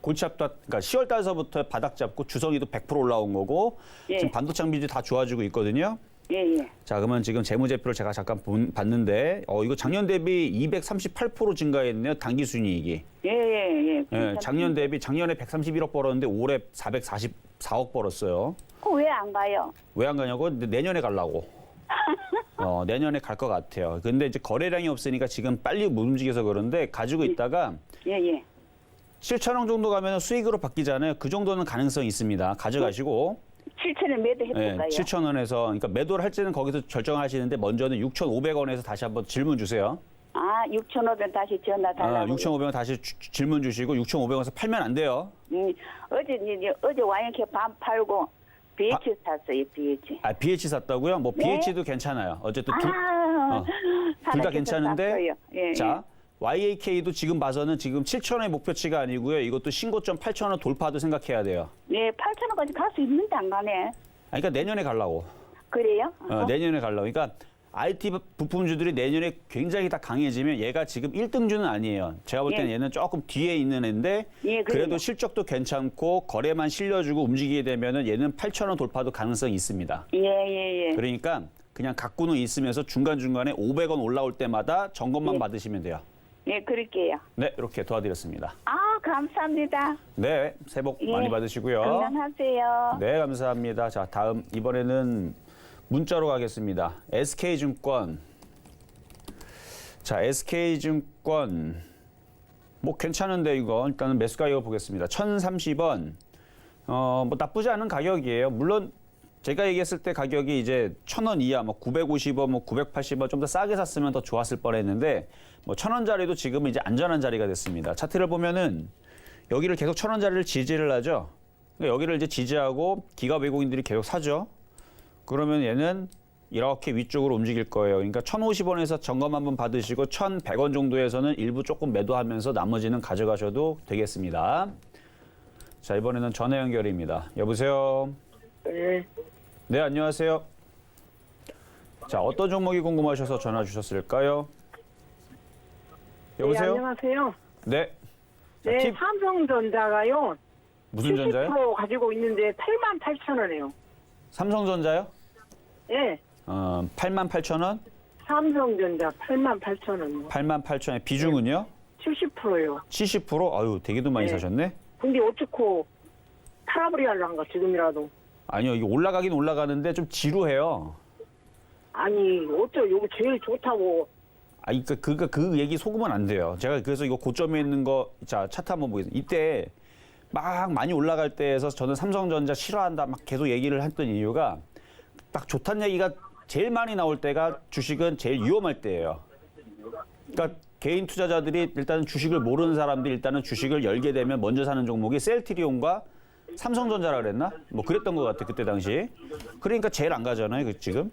골치 아프다. 그러니까 10월 달서부터 바닥 잡고 주성이도 100% 올라온 거고 예. 지금 반도체 장비들이 다 좋아지고 있거든요. 예, 예. 자, 그러면 지금 재무제표를 제가 잠깐 봤는데 이거 작년 대비 238% 증가했네요. 단기 순이익이. 예, 예, 예. 작년 대비 작년에 131억 벌었는데 올해 444억 벌었어요. 왜 안 가요? 왜 안 가냐고? 내년에 가려고. 내년에 갈 것 같아요. 근데 이제 거래량이 없으니까 지금 빨리 못 움직여서 그런데 가지고 있다가 예, 예. 7,000원 정도 가면 수익으로 바뀌잖아요. 그 정도는 가능성이 있습니다. 가져가시고. 7,000원 매도 해볼까요? 7,000원에서 그러니까 매도를 할지는 거기서 결정하시는데 먼저는 6,500원에서 다시 한번 질문 주세요. 아, 6,500원 다시 전화 달라고. 6,500원 다시 질문 주시고 6,500원에서 팔면 안 돼요. 어제 와이렇게 반 팔고 BH 샀어요, BH. 아, BH 샀다고요? 뭐 네? BH도 괜찮아요. 어쨌든 둘 다 살아있어서 괜찮은데. 샀어요. 예, 자, YAK도 지금 봐서는 지금 7,000원의 목표치가 아니고요. 이것도 신고점 8,000원 돌파도 생각해야 돼요. 예, 8,000원까지 갈 수 있는데 안 가네. 그러니까 내년에 가려고. 그래요? 내년에 가려고. 그러니까 IT 부품주들이 내년에 굉장히 다 강해지면 얘가 지금 1등주는 아니에요. 제가 볼 때는 예. 얘는 조금 뒤에 있는 애인데 예, 그래도 그래요. 실적도 괜찮고 거래만 실려주고 움직이게 되면은 얘는 8,000원 돌파도 가능성이 있습니다. 예. 그러니까 그냥 갖고는 있으면서 중간중간에 500원 올라올 때마다 점검만 예. 받으시면 돼요. 예, 그럴게요. 네, 이렇게 도와드렸습니다. 아, 감사합니다. 네, 새해 복 예. 많이 받으시고요. 건강하세요. 네, 감사합니다. 자, 다음 이번에는 문자로 가겠습니다. SK증권. 자, SK증권. 뭐 괜찮은데 이거 일단은 매수 가격을 보겠습니다. 1,030원. 뭐 나쁘지 않은 가격이에요. 물론 제가 얘기했을 때 가격이 이제 1,000원 이하, 뭐 950원, 뭐 980원 좀 더 싸게 샀으면 더 좋았을 뻔했는데 뭐 1,000원짜리도 지금은 이제 안전한 자리가 됐습니다. 차트를 보면은 여기를 계속 1,000원짜리를 지지를 하죠. 그러니까 여기를 이제 지지하고 기업 외국인들이 계속 사죠. 그러면 얘는 이렇게 위쪽으로 움직일 거예요. 그러니까 1,050원에서 점검 한번 받으시고 1,100원 정도에서는 일부 조금 매도하면서 나머지는 가져가셔도 되겠습니다. 자, 이번에는 전화 연결입니다. 여보세요? 네. 네, 안녕하세요. 자, 어떤 종목이 궁금하셔서 전화 주셨을까요? 네, 여보세요? 안녕하세요. 네. 자, 네, 팁 삼성전자가요. 무슨 전자요? 70% 가지고 있는데 88,000원이에요. 삼성전자요? 예. 88,000원? 삼성전자 88,000원이요. 88,000원. 비중은요? 70%요. 70%? 아유, 되게도 많이 네. 사셨네. 근데 어쩌고 팔아버리 할란가 지금이라도. 아니요, 이게 올라가긴 올라가는데 좀 지루해요. 아니 어쩌 요거 제일 좋다고. 아니, 그 얘기 속으면 안 돼요. 제가 그래서 이거 고점에 있는 거, 자, 차트 한번 보겠습니다. 이때 막 많이 올라갈 때에서 저는 삼성전자 싫어한다 막 계속 얘기를 했던 이유가 딱 좋다는 얘기가 제일 많이 나올 때가 주식은 제일 위험할 때예요. 그러니까 개인 투자자들이 일단은 주식을 모르는 사람들이 일단은 주식을 열게 되면 먼저 사는 종목이 셀트리온과 삼성전자라 그랬나? 뭐 그랬던 것 같아, 그때 당시. 그러니까 제일 안 가잖아요, 지금.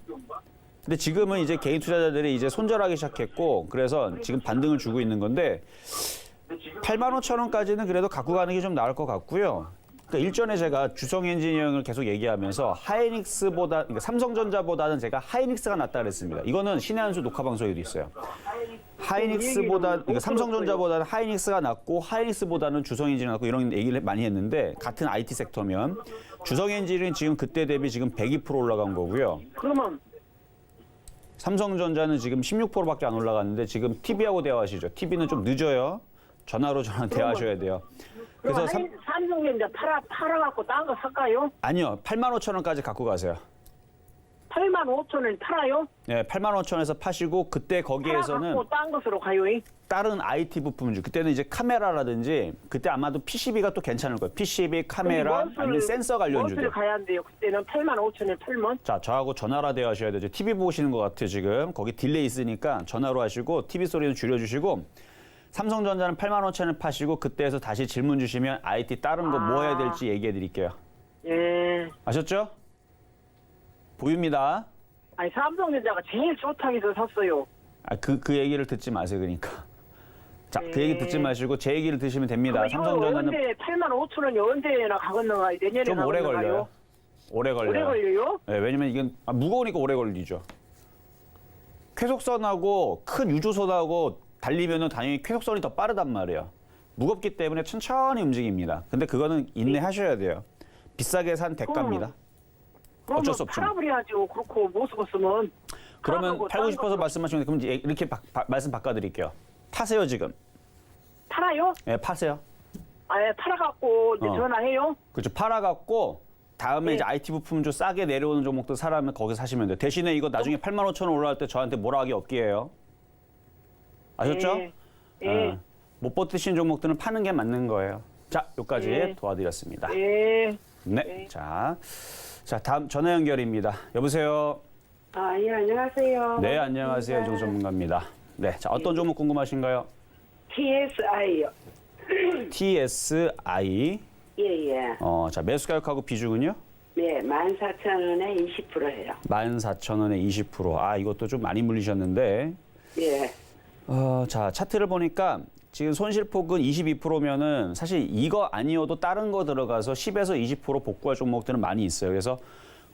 근데 지금은 이제 개인 투자자들이 이제 손절하기 시작했고, 그래서 지금 반등을 주고 있는 건데, 85,000원까지는 그래도 갖고 가는 게 좀 나을 것 같고요. 그러니까 일전에 제가 주성 엔지니어링을 계속 얘기하면서 하이닉스보다, 그러니까 삼성전자보다는 제가 하이닉스가 낫다 그랬습니다. 이거는 신의 한수 녹화 방송에도 있어요. 하이닉스보다, 그러니까 삼성전자보다는 하이닉스가 낫고 하이닉스보다는 주성 엔지니어링이 낫고 이런 얘기를 많이 했는데 같은 IT 섹터면 주성 엔지니어링은 지금 그때 대비 지금 102% 올라간 거고요. 그러면 삼성전자는 지금 16%밖에 안 올라갔는데 지금 TV하고 대화하시죠. TV는 좀 늦어요. 전화로 저랑 대화하셔야 돼요. 그래서 삼성전자 팔아갖고 딴 거 살까요? 아니요. 85,000원까지 갖고 가세요. 85,000원 팔아요? 네, 85,000원에서 파시고 그때 거기에서는 팔아갖고 딴 것으로 가요. 다른 IT 부품주. 그때는 이제 카메라라든지 그때 아마도 PCB가 또 괜찮을 거예요. PCB, 카메라, 아니면 센서 관련주들. 무엇을 가야 한대요? 그때는 85,000원 팔면? 자, 저하고 전화로 대화하셔야 되죠. TV 보시는 것 같아요, 지금. 거기 딜레이 있으니까 전화로 하시고 TV 소리는 줄여주시고 삼성전자는 85,000원 파시고 그때에서 다시 질문 주시면 IT 다른 거 뭐 해야 될지 얘기해 드릴게요. 예. 아셨죠? 보입니다. 아니 삼성전자가 제일 좋다고 해서 샀어요. 아, 그 얘기를 듣지 마세요, 그러니까. 자, 그 얘기 듣지 마시고 제 얘기를 드시면 됩니다. 삼성전자는 언제 85,000원이 언제나 가겠는가? 내년에 좀 오래 가겠는가요? 걸려요. 오래 걸려요. 오래 걸려요? 네, 왜냐면 이건 무거우니까 오래 걸리죠. 쾌속선하고 큰 유조선하고 달리면은 당연히 쾌속선이 더 빠르단 말이에요. 무겁기 때문에 천천히 움직입니다. 근데 그거는 인내하셔야 돼요. 비싸게 산 대가입니다. 그러면 어쩔 수 없죠. 팔아버려야죠. 그렇고 못 쓰겠으면. 그러면 팔아보고 팔고 딴 싶어서 것도 말씀하시면 그럼 이렇게 말씀 바꿔드릴게요. 파세요 지금. 팔아요? 네, 파세요. 아예 팔아갖고 이제 어. 전화해요. 그렇죠. 팔아갖고 다음에 네. 이제 IT 부품 좀 싸게 내려오는 종목들 사라면 거기서 사시면 돼요. 대신에 이거 나중에 85,000원 올라갈 때 저한테 뭐라 하기 없기에요. 아셨죠? 예. 예. 못 버티신 종목들은 파는 게 맞는 거예요. 자, 여기까지 예. 도와드렸습니다. 예. 네. 자, 다음 전화 연결입니다. 여보세요. 아, 예, 안녕하세요. 네, 안녕하세요. 이종 전문가입니다. 네, 자, 어떤 종목 궁금하신가요? TSI요. TSI. 예. 자, 매수 가격하고 비중은요? 네, 14,000원에 20%예요. 14,000원에 20%. 아, 이것도 좀 많이 물리셨는데. 예. 자, 차트를 보니까 지금 손실폭은 22%면은 사실 이거 아니어도 다른 거 들어가서 10에서 20% 복구할 종목들은 많이 있어요. 그래서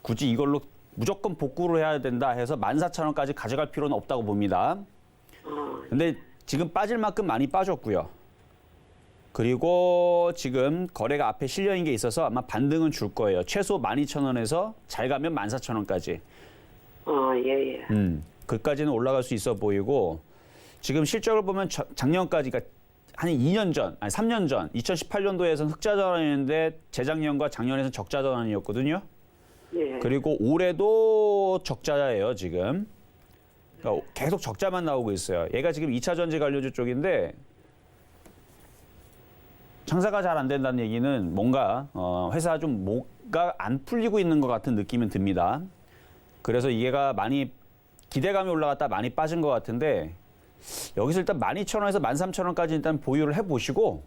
굳이 이걸로 무조건 복구를 해야 된다 해서 14,000원까지 가져갈 필요는 없다고 봅니다. 근데 지금 빠질 만큼 많이 빠졌고요. 그리고 지금 거래가 앞에 실려 있는 게 있어서 아마 반등은 줄 거예요. 최소 12,000원에서 잘 가면 14,000원까지. 예, 예. 그까지는 올라갈 수 있어 보이고 지금 실적을 보면 작년까지 그러니까 한 2년 전, 아니 3년 전 2018년도에서는 흑자 전환이었는데 재작년과 작년에서는 적자 전환이었거든요. 예. 그리고 올해도 적자예요, 지금. 그러니까 계속 적자만 나오고 있어요. 얘가 지금 2차 전지 관료주 쪽인데 장사가 잘 안 된다는 얘기는 뭔가 회사 좀 뭐가 안 풀리고 있는 것 같은 느낌은 듭니다. 그래서 얘가 많이 기대감이 올라갔다 많이 빠진 것 같은데 여기서 일단 12,000원에서 13,000원까지 일단 보유를 해보시고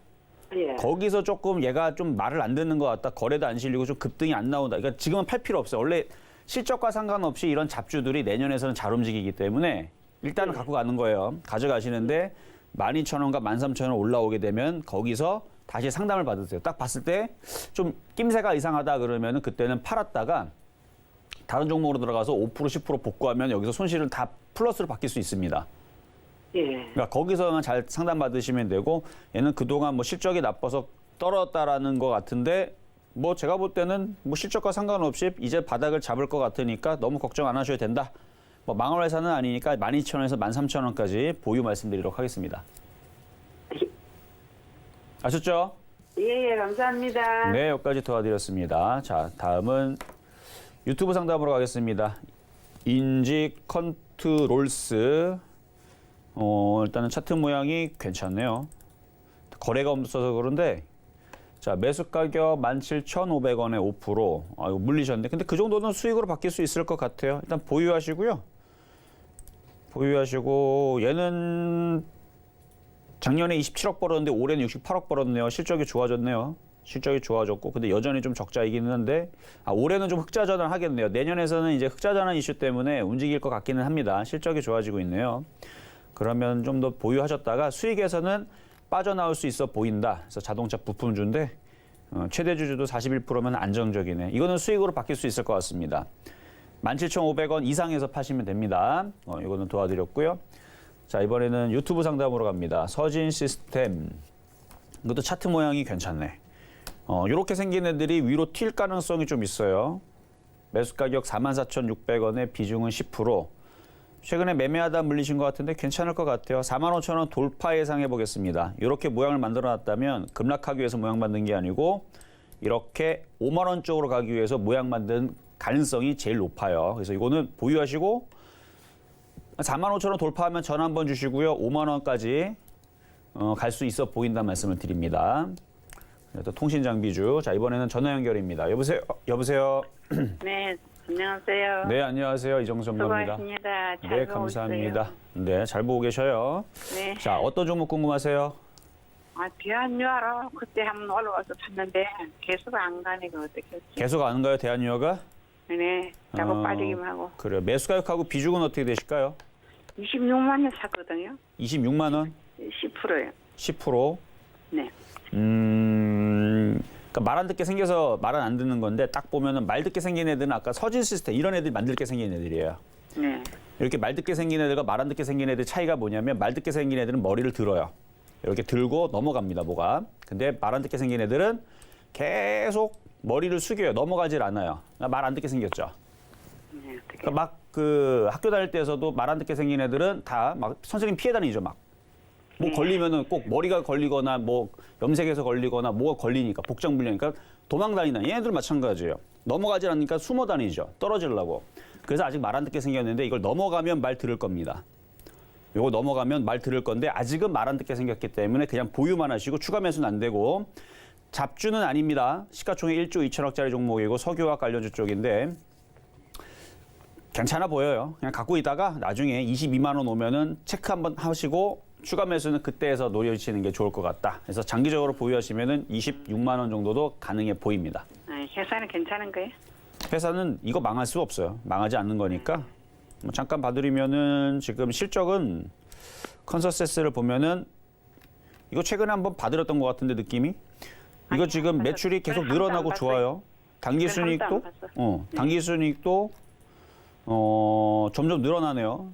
예. 거기서 조금 얘가 좀 말을 안 듣는 것 같다. 거래도 안 실리고 좀 급등이 안 나온다. 그러니까 지금은 팔 필요 없어요. 원래 실적과 상관없이 이런 잡주들이 내년에서는 잘 움직이기 때문에 일단은 갖고 가는 거예요. 가져가시는데 12,000원과 13,000원 올라오게 되면 거기서 다시 상담을 받으세요. 딱 봤을 때 좀 낌새가 이상하다 그러면은 그때는 팔았다가 다른 종목으로 들어가서 5% 10% 복구하면 여기서 손실을 다 플러스로 바뀔 수 있습니다. 예. 그러니까 거기서만 잘 상담 받으시면 되고 얘는 그동안 뭐 실적이 나빠서 떨어졌다라는 것 같은데 뭐 제가 볼 때는 뭐 실적과 상관없이 이제 바닥을 잡을 것 같으니까 너무 걱정 안 하셔도 된다. 뭐 망할 회사는 아니니까 12,000원에서 13,000원까지 보유 말씀드리도록 하겠습니다. 아셨죠? 예, 예, 감사합니다. 네, 여기까지 도와드렸습니다. 자, 다음은 유튜브 상담으로 가겠습니다. 인지 컨트롤스. 일단은 차트 모양이 괜찮네요. 거래가 없어서 그런데 자, 매수 가격 17,500원에 5%. 이거 물리셨네. 근데 그 정도는 수익으로 바뀔 수 있을 것 같아요. 일단 보유하시고요. 보유하시고 얘는 작년에 27억 벌었는데 올해는 68억 벌었네요. 실적이 좋아졌네요. 실적이 좋아졌고 근데 여전히 좀 적자이기는 한데 올해는 좀 흑자 전환 하겠네요. 내년에서는 이제 흑자 전환 이슈 때문에 움직일 것 같기는 합니다. 실적이 좋아지고 있네요. 그러면 좀 더 보유하셨다가 수익에서는 빠져나올 수 있어 보인다. 그래서 자동차 부품주인데 최대 주주도 41%면 안정적이네. 이거는 수익으로 바뀔 수 있을 것 같습니다. 17,500원 이상에서 파시면 됩니다. 이거는 도와드렸고요. 자, 이번에는 유튜브 상담으로 갑니다. 서진 시스템. 이것도 차트 모양이 괜찮네. 이렇게 생긴 애들이 위로 튈 가능성이 좀 있어요. 매수 가격 44,600원에 비중은 10%. 최근에 매매하다 물리신 것 같은데 괜찮을 것 같아요. 45,000원 돌파 예상해 보겠습니다. 이렇게 모양을 만들어 놨다면 급락하기 위해서 모양 만든 게 아니고 이렇게 5만 원 쪽으로 가기 위해서 모양 만든 가능성이 제일 높아요. 그래서 이거는 보유하시고 45,000원 돌파하면 전화 한번 주시고요. 5만 원까지 갈 수 있어 보인다는 말씀을 드립니다. 또 통신 장비주. 자, 이번에는 전화 연결입니다. 여보세요? 여보세요? 네, 안녕하세요. 네, 안녕하세요. 이정수 전문가입니다. 수고하십니다. 잘 네, 보고 감사합니다. 있어요. 네, 잘 보고 계셔요. 네. 자, 어떤 종목 궁금하세요? 대한유화로 그때 한번 올라와서 샀는데 계속 안 가네. 그 어떻게 했지? 계속 아는가요, 대한유화가? 네, 자꾸 어, 빠지기만 하고. 그래요. 매수 가격하고 비중은 어떻게 되실까요? 26만 원 샀거든요. 26만 원? 10%요. 10%? 네. 그러니까 말 안 듣게 생겨서 말은 안 듣는 건데 딱 보면은 말 듣게 생긴 애들은 아까 서진 시스템 이런 애들이 만들게 생긴 애들이에요. 네. 이렇게 말 듣게 생긴 애들과 말 안 듣게 생긴 애들 차이가 뭐냐면 말 듣게 생긴 애들은 머리를 들어요. 이렇게 들고 넘어갑니다, 뭐가. 근데 말 안 듣게 생긴 애들은 계속 머리를 숙여요. 넘어가질 않아요. 말 안 듣게 생겼죠. 네, 어떻게. 그러니까 막 그 학교 다닐 때에서도 말 안 듣게 생긴 애들은 다 막 선생님 피해 다니죠, 막. 뭐 걸리면은 꼭 머리가 걸리거나 뭐 염색해서 걸리거나 뭐가 걸리니까 복장 불량이니까 도망 다니는 얘네들 마찬가지예요. 넘어가지 않으니까 숨어 다니죠. 떨어지려고. 그래서 아직 말 안 듣게 생겼는데 이걸 넘어가면 말 들을 겁니다. 요거 넘어가면 말 들을 건데 아직은 말 안 듣게 생겼기 때문에 그냥 보유만 하시고 추가 매수는 안 되고 잡주는 아닙니다. 시가총액 1조 2천억짜리 종목이고 석유화학 관련주 쪽인데 괜찮아 보여요. 그냥 갖고 있다가 나중에 22만 원 오면은 체크 한번 하시고 추가 매수는 그때에서 노려지는 게 좋을 것 같다. 그래서 장기적으로 보유하시면은 26만 원 정도도 가능해 보입니다. 회사는 괜찮은 거예요? 회사는 이거 망할 수 없어요. 망하지 않는 거니까. 뭐 잠깐 봐드리면은 지금 실적은 컨센서스를 보면은 이거 최근에 한번 봐드렸던 것 같은데 느낌이 이거 아니요, 지금 안 매출이 봤어요. 계속 그걸 늘어나고 한 번도 안 좋아요. 당기 그걸 한 번도 순이익도 안 봤어요. 당기 순이익도 점점 늘어나네요.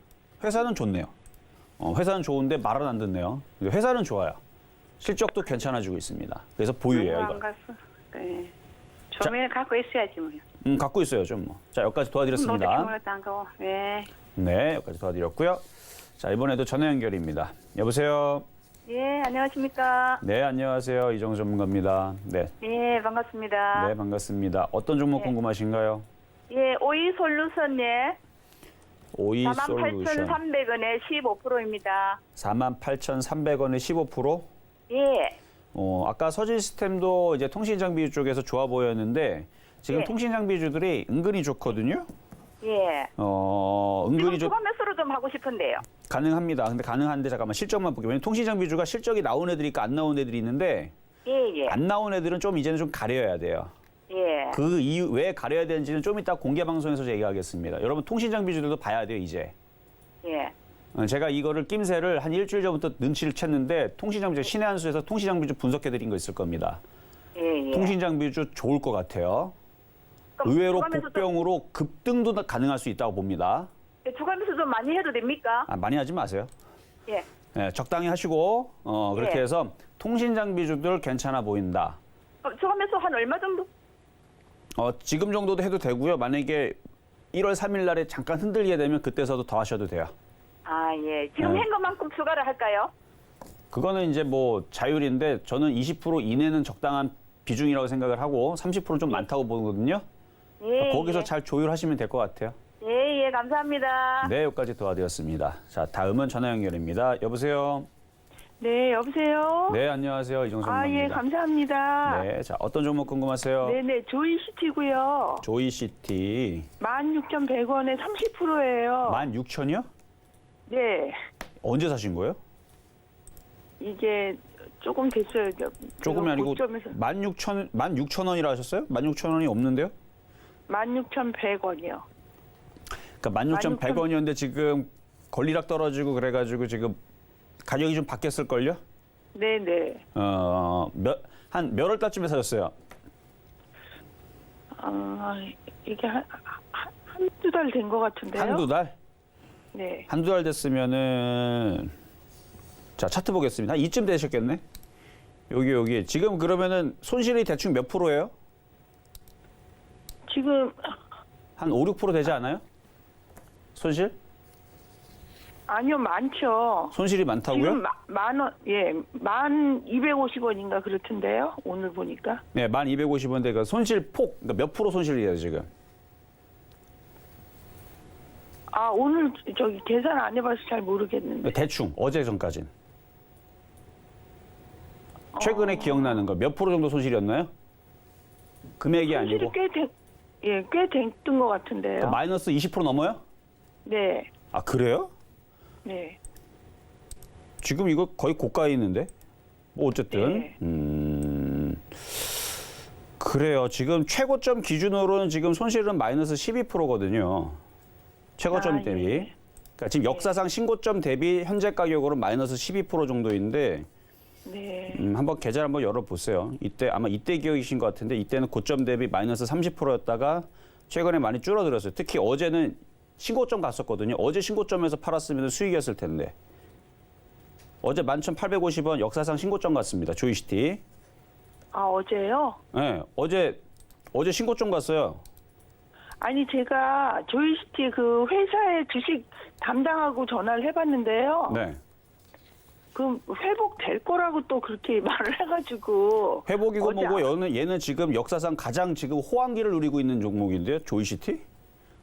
회사는 좋네요. 회사는 좋은데 말은 안 듣네요. 회사는 좋아요. 실적도 괜찮아지고 있습니다. 그래서 보유예요, 안 이거. 갔어. 네. 조명을 갖고 있어야지 뭐. 갖고 있어요, 좀 뭐. 자, 여기까지 노트 도와드렸습니다. 주문도 안 가고. 네. 네, 여기까지 도와드렸고요. 자, 이번에도 전화 연결입니다. 여보세요. 예, 안녕하십니까. 네, 안녕하세요. 이정수 전문가입니다. 네, 예, 반갑습니다. 네, 반갑습니다. 어떤 종목 네. 궁금하신가요? 예, 오이 솔루션 예. 오이 솔루션 48,300원에 15%입니다. 48,300원에 15%? 예. 아까 서진 시스템도 이제 통신장비 쪽에서 좋아 보였는데 지금 예. 통신장비주들이 은근히 좋거든요. 예. 은근히 지금 좀 추가 매수로 좀 하고 싶은데요. 가능합니다. 근데 가능한데 잠깐만 실적만 볼게요. 왜냐면 통신장비주가 실적이 나온 애들이 있고 안 나온 애들이 있는데 예, 예. 안 나온 애들은 좀 이제는 좀 가려야 돼요. 예. 그 이유 왜 가려야 되는지는 좀 이따 공개 방송에서 얘기하겠습니다. 여러분 통신장비주들도 봐야 돼요 이제. 예. 제가 이거를 낌새를 한 일주일 전부터 눈치를 챘는데 통신장비주 신의 한 수에서 통신장비주 분석해드린 거 있을 겁니다. 예, 예. 통신장비주 좋을 것 같아요. 그럼 의외로 추가 매수 좀- 복병으로 급등도 가능할 수 있다고 봅니다. 예, 추가 매수 좀 많이 해도 됩니까? 많이 하지 마세요. 예. 네, 적당히 하시고 그렇게 예. 해서 통신장비주들 괜찮아 보인다. 추가 매수 한 얼마 정도? 지금 정도도 해도 되고요. 만약에 1월 3일 날에 잠깐 흔들리게 되면 그때서도 더 하셔도 돼요. 아, 예. 지금 네. 한 것만큼 추가를 할까요? 그거는 이제 뭐 자율인데 저는 20% 이내는 적당한 비중이라고 생각을 하고 30%는 좀 많다고 보거든요. 예. 거기서 예. 잘 조율하시면 될 것 같아요. 예, 예. 감사합니다. 네, 여기까지 도와드렸습니다. 자, 다음은 전화 연결입니다. 여보세요? 네, 여보세요? 네, 안녕하세요. 이정수 아, 예, 전문가입니다. 감사합니다. 네, 자, 어떤 종목 궁금하세요? 네네, 조이시티고요. 조이시티 16,100원에 30%예요. 16,000이요? 네, 언제 사신 거예요? 이게 조금 됐어요. 조금이 아니고 고점에서 16,000원이라 하셨어요? 16,000원이 없는데요? 16,100원이요. 그러니까 16,100원이었는데 지금 권리락 떨어지고 그래가지고 지금 가격이 좀 바뀌었을걸요? 네네. 한 몇 월 달쯤에 사셨어요? 이게 한두 달 된 것 같은데요? 한두 달? 네. 한두 달 됐으면은 자 차트 보겠습니다. 한 이쯤 되셨겠네. 여기 지금 그러면은 손실이 대충 몇 프로예요? 지금, 한 5, 6% 되지 않아요? 손실? 아니요, 많죠. 손실이 많다고요? 지금 만 원, 예, 1,250원인가 그렇던데요? 오늘 보니까. 네, 1,250원인데 그 손실 폭, 그러니까 몇 프로 손실이에요 지금? 아, 오늘 저기 계산 안 해봐서 잘 모르겠는데. 대충 어제 전까진. 최근에 기억나는 거 몇 프로 정도 손실이었나요? 금액이 손실이 아니고 꽤 됐던 것 같은데요. 마이너스 20% 넘어요? 네, 아 그래요? 네. 지금 이거 거의 고가에 있는데? 뭐 어쨌든 네. 그래요. 지금 최고점 기준으로는 지금 손실은 마이너스 12%거든요. 최고점 아, 대비. 예. 그러니까 지금 역사상 신고점 대비 현재 가격으로 마이너스 12% 정도인데 네. 한번 계좌 한번 열어보세요. 아마 이때 기억이신 것 같은데 이때는 고점 대비 마이너스 30%였다가 최근에 많이 줄어들었어요. 특히 어제는 신고점 갔었거든요. 어제 신고점에서 팔았으면 수익이었을 텐데. 어제 11,850원 역사상 신고점 갔습니다. 조이시티. 아, 어제요? 네, 어제 신고점 갔어요. 아니, 제가 조이시티 그 회사의 주식 담당하고 전화를 해봤는데요. 네. 그 회복될 거라고 또 그렇게 말을 해가지고. 회복이고 어제 뭐고 얘는 지금 역사상 가장 지금 호황기를 누리고 있는 종목인데요. 조이시티?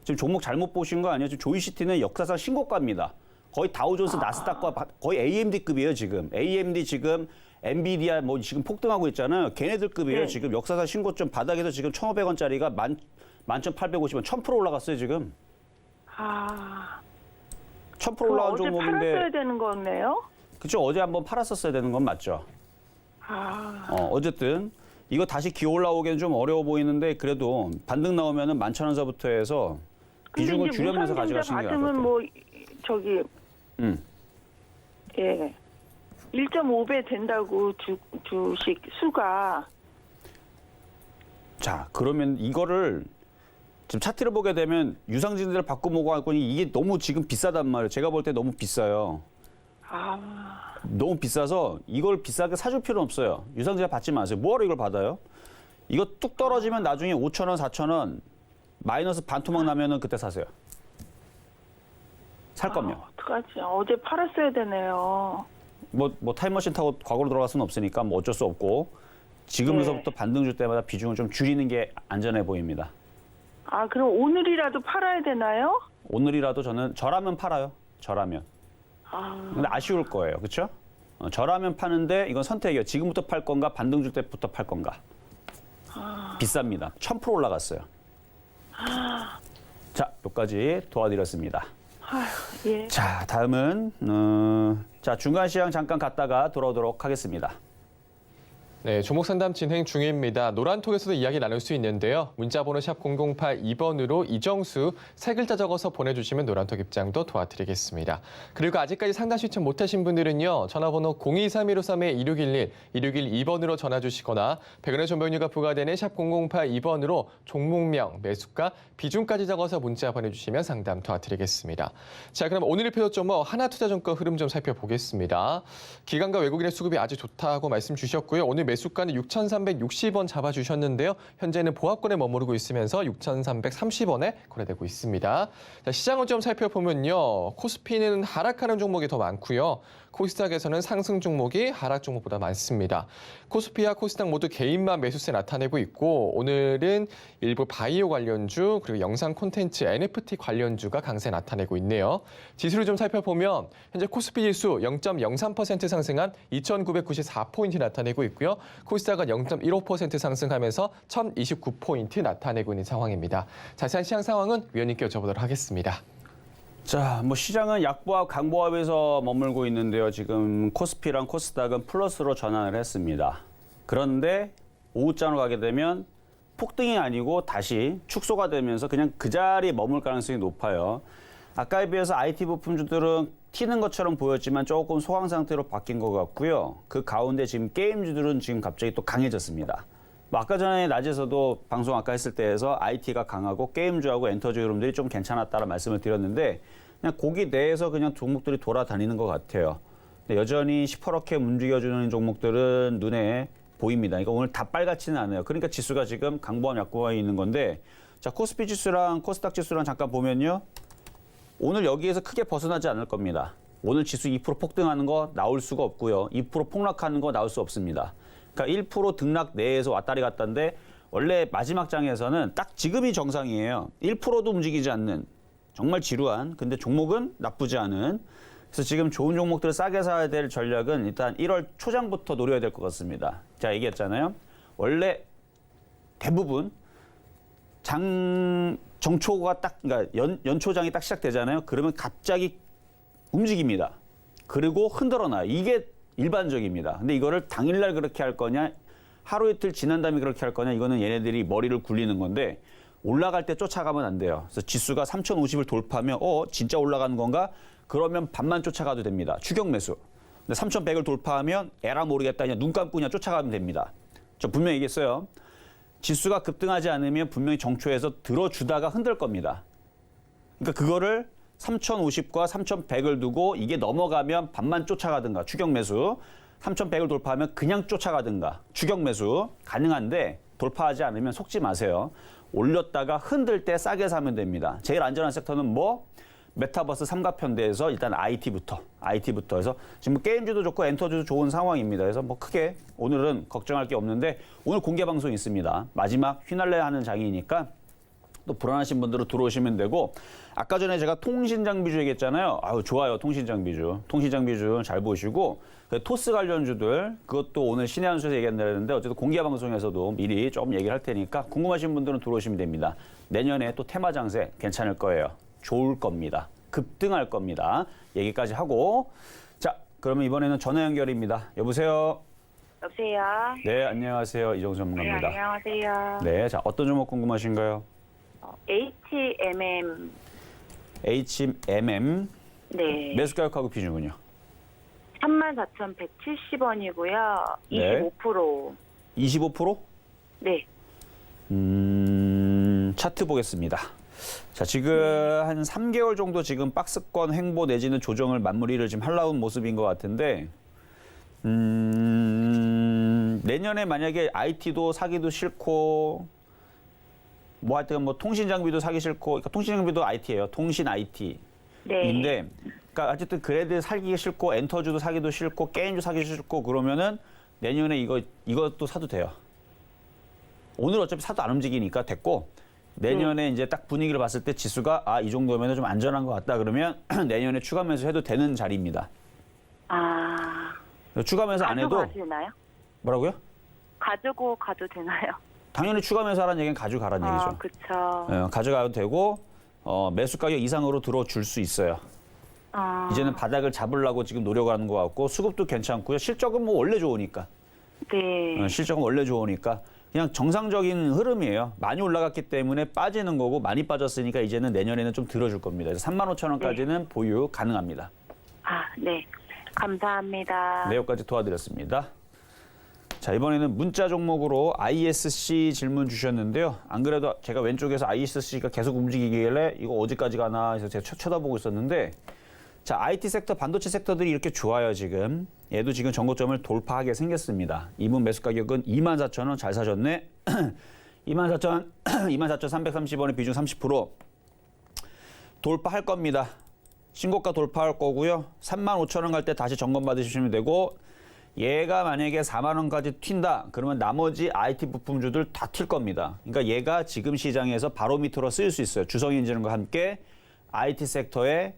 지금 종목 잘못 보신 거 아니에요? 지금 조이시티는 역사상 신고가입니다. 거의 다우존스 나스닥과 거의 AMD급이에요, 지금. AMD 지금 엔비디아 뭐 지금 폭등하고 있잖아요. 걔네들급이에요. 네. 지금 역사상 신고점 바닥에서 지금 1,500원짜리가 11,850원 1,000% 올라갔어요, 지금. 아. 1,000% 그거 올라간 어제 종목인데. 팔았어야 되는 거네요? 그쵸, 어제 한번 팔았었어야 되는 건 맞죠. 아. 어쨌든 이거 다시 기어 올라오기는 좀 어려워 보이는데 그래도 반등 나오면은 11,000원서부터 해서 비중을 줄여면서 가져가시는 게 나을 것 받으면 같아요. 뭐 저기 음. 예. 1.5배 된다고 주식 수가. 자, 그러면 이거를 지금 차트를 보게 되면 유상증자를 받고 뭐고 할 거니 이게 너무 지금 비싸단 말이에요. 제가 볼 때 너무 비싸요. 아, 너무 비싸서 이걸 비싸게 사줄 필요는 없어요. 유상증자 받지 마세요. 뭐하러 이걸 받아요? 이거 뚝 떨어지면 나중에 5,000원, 4,000원 마이너스 반토막 나면은 그때 사세요. 살 거면. 어떡하지? 어제 팔았어야 되네요. 뭐 타임머신 타고 과거로 돌아갈 수는 없으니까 뭐 어쩔 수 없고 지금에서부터 반등 줄 때마다 비중을 좀 줄이는 게 안전해 보입니다. 아, 그럼 오늘이라도 팔아야 되나요? 오늘이라도 저라면 팔아요. 저라면. 근데 아쉬울 거예요. 그렇죠? 저라면 파는데 이건 선택이에요. 지금부터 팔 건가 반등 줄 때부터 팔 건가. 비쌉니다. 1000% 올라갔어요. 자, 여기까지 도와드렸습니다. 예. 자, 다음은 자 중간 시장 잠깐 갔다가 돌아오도록 하겠습니다. 네, 종목 상담 진행 중입니다. 노란톡에서도 이야기 나눌 수 있는데요. 문자번호 샵 0082번으로 이정수 세 글자 적어서 보내주시면 노란톡 입장도 도와드리겠습니다. 그리고 아직까지 상담 신청 못하신 분들은요. 전화번호 023-153-2611, 2612번으로 전화 주시거나 100원의 전병료가 부과되는 샵 0082번으로 종목명, 매수가, 비중까지 적어서 문자 보내주시면 상담 도와드리겠습니다. 자, 그럼 오늘의 표저점은 하나투자증권 흐름 좀 살펴보겠습니다. 기관과 외국인의 수급이 아주 좋다고 말씀 주셨고요. 오늘 매수가는 6,360원 잡아주셨는데요. 현재는 보합권에 머무르고 있으면서 6,330원에 거래되고 있습니다. 자, 시장을 좀 살펴보면요. 코스피는 하락하는 종목이 더 많고요. 코스닥에서는 상승 종목이 하락 종목보다 많습니다. 코스피와 코스닥 모두 개인만 매수세 나타내고 있고 오늘은 일부 바이오 관련주 그리고 영상 콘텐츠 NFT 관련주가 강세 나타내고 있네요. 지수를 좀 살펴보면 현재 코스피 지수 0.03% 상승한 2,994포인트 나타내고 있고요. 코스닥은 0.15% 상승하면서 1,029포인트 나타내고 있는 상황입니다. 자세한 시장 상황은 위원님께 여쭤보도록 하겠습니다. 자, 뭐 시장은 약보합, 강보합에서 머물고 있는데요. 지금 코스피랑 코스닥은 플러스로 전환을 했습니다. 그런데 오후장으로 가게 되면 폭등이 아니고 다시 축소가 되면서 그냥 그 자리에 머물 가능성이 높아요. 아까에 비해서 IT 부품주들은 튀는 것처럼 보였지만 조금 소강 상태로 바뀐 것 같고요. 그 가운데 지금 게임주들은 지금 갑자기 또 강해졌습니다. 뭐 아까 전에 낮에서도 방송 아까 했을 때에서 IT가 강하고 게임주하고 엔터주 흐름들이 좀 괜찮았다는 말씀을 드렸는데 그냥 고기 내에서 그냥 종목들이 돌아다니는 것 같아요. 근데 여전히 시퍼렇게 움직여주는 종목들은 눈에 보입니다. 그러니까 오늘 다 빨갛지는 않아요. 그러니까 지수가 지금 강보합 약보합에 있는 건데 자 코스피 지수랑 코스닥 지수랑 잠깐 보면요. 오늘 여기에서 크게 벗어나지 않을 겁니다. 오늘 지수 2% 폭등하는 거 나올 수가 없고요. 2% 폭락하는 거 나올 수 없습니다. 그러니까 1% 등락 내에서 왔다리 갔다인데 원래 마지막 장에서는 딱 지금이 정상이에요. 1%도 움직이지 않는 정말 지루한 근데 종목은 나쁘지 않은 그래서 지금 좋은 종목들을 싸게 사야 될 전략은 일단 1월 초장부터 노려야 될 것 같습니다. 제가 얘기했잖아요. 원래 대부분 정초가 딱 그러니까 연초장이 딱 시작되잖아요. 그러면 갑자기 움직입니다. 그리고 흔들어놔요. 이게 일반적입니다. 근데 이거를 당일날 그렇게 할 거냐, 하루 이틀 지난 다음에 그렇게 할 거냐, 이거는 얘네들이 머리를 굴리는 건데 올라갈 때 쫓아가면 안 돼요. 그래서 지수가 3,050을 돌파하면 진짜 올라가는 건가? 그러면 반만 쫓아가도 됩니다. 추격 매수. 근데 3,100을 돌파하면 에라 모르겠다. 그냥 눈 감고 그냥 쫓아가면 됩니다. 저 분명히 얘기했어요. 지수가 급등하지 않으면 분명히 정초에서 들어주다가 흔들 겁니다. 그러니까 그거를 3,050과 3,100을 두고 이게 넘어가면 반만 쫓아가든가 추격 매수 3,100을 돌파하면 그냥 쫓아가든가 추격 매수 가능한데 돌파하지 않으면 속지 마세요. 올렸다가 흔들 때 싸게 사면 됩니다. 제일 안전한 섹터는 뭐? 메타버스 삼각편대에서 일단 IT부터 해서 지금 게임주도 좋고 엔터주도 좋은 상황입니다. 그래서 뭐 크게 오늘은 걱정할 게 없는데 오늘 공개 방송이 있습니다. 마지막 휘날레 하는 장이니까 또 불안하신 분들은 들어오시면 되고 아까 전에 제가 통신장비주 얘기했잖아요. 아유 좋아요. 통신장비주 잘 보시고 토스 관련주들 그것도 오늘 신의 한 수에서 얘기한다는데 어쨌든 공개 방송에서도 미리 좀 얘기를 할 테니까 궁금하신 분들은 들어오시면 됩니다. 내년에 또 테마 장세 괜찮을 거예요. 좋을 겁니다. 급등할 겁니다. 얘기까지 하고 자 그러면 이번에는 전화 연결입니다. 여보세요. 여보세요. 네 안녕하세요. 이정수 전문가입니다. 네, 안녕하세요. 네, 자 어떤 종목 궁금하신가요? HMM. HMM 네. 매수 가격하고 비중은요? 34,170원이고요. 네. 25%. 25%? 네. 차트 보겠습니다. 자, 지금 한 3개월 정도 지금 박스권 횡보 내지는 조정을 마무리를 지금 하려는 모습인 것 같은데, 내년에 만약에 IT도 사기도 싫고, 뭐 하여튼 뭐 통신 장비도 사기 싫고, 그러니까 통신 장비도 IT예요. 통신 IT. 네. 인데, 그러니까 어쨌든 그래도 사기가 싫고, 엔터주도 사기도 싫고, 게임도 사기 싫고 그러면은 내년에 이것도 사도 돼요. 오늘 어차피 사도 안 움직이니까 됐고, 내년에 이제 딱 분위기를 봤을 때 지수가 이 정도면 좀 안전한 것 같다 그러면 내년에 추가 매수해도 되는 자리입니다. 아, 추가 매수 안 해도 가지고 되나요? 뭐라고요? 가지고 가도 되나요? 당연히 추가 매수하라는 얘기는 가져가라는 얘기죠. 그쵸. 가져가도 되고 매수 가격 이상으로 들어줄 수 있어요. 이제는 바닥을 잡으려고 지금 노력하는 것 같고 수급도 괜찮고요. 실적은 뭐 원래 좋으니까. 네. 실적은 원래 좋으니까 그냥 정상적인 흐름이에요. 많이 올라갔기 때문에 빠지는 거고 많이 빠졌으니까 이제는 내년에는 좀 들어줄 겁니다. 그래서 35,000원까지는 보유 가능합니다. 아, 네. 감사합니다. 내역까지 도와드렸습니다. 자, 이번에는 문자 종목으로 ISC 질문 주셨는데요. 안 그래도 제가 왼쪽에서 ISC가 계속 움직이길래 이거 어디까지 가나 해서 제가 쳐다보고 있었는데 자, IT 섹터, 반도체 섹터들이 이렇게 좋아요, 지금. 얘도 지금 전고점을 돌파하게 생겼습니다. 이분 매수 가격은 24,000원 잘 사셨네. 24,330원의 비중 30% 돌파할 겁니다. 신고가 돌파할 거고요. 35,000원 갈 때 다시 점검 받으시면 되고 얘가 만약에 4만 원까지 튄다. 그러면 나머지 IT 부품주들 다 튈 겁니다. 그러니까 얘가 지금 시장에서 바로미터로 쓰일 수 있어요. 주성인증과 함께 IT 섹터에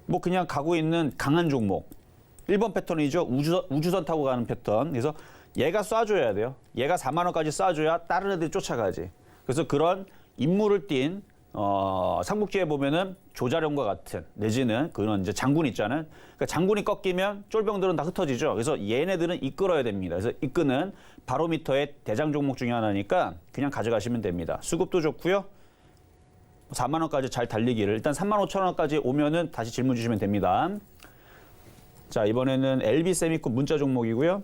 뭐 그냥 가고 있는 강한 종목. 1번 패턴이죠. 우주선 타고 가는 패턴. 그래서 얘가 쏴줘야 돼요. 얘가 4만 원까지 쏴줘야 다른 애들이 쫓아가지. 그래서 그런 임무를 띈 삼국지에 보면은 조자룡과 같은 내지는 그런 이제 장군 있잖아요. 그러니까 장군이 꺾이면 쫄병들은 다 흩어지죠. 그래서 얘네들은 이끌어야 됩니다. 그래서 이끄는 바로미터의 대장 종목 중에 하나니까 그냥 가져가시면 됩니다. 수급도 좋고요. 4만 원까지 잘 달리기를 일단 35,000원까지 오면은 다시 질문 주시면 됩니다. 자, 이번에는 LB세미콘 문자 종목이고요.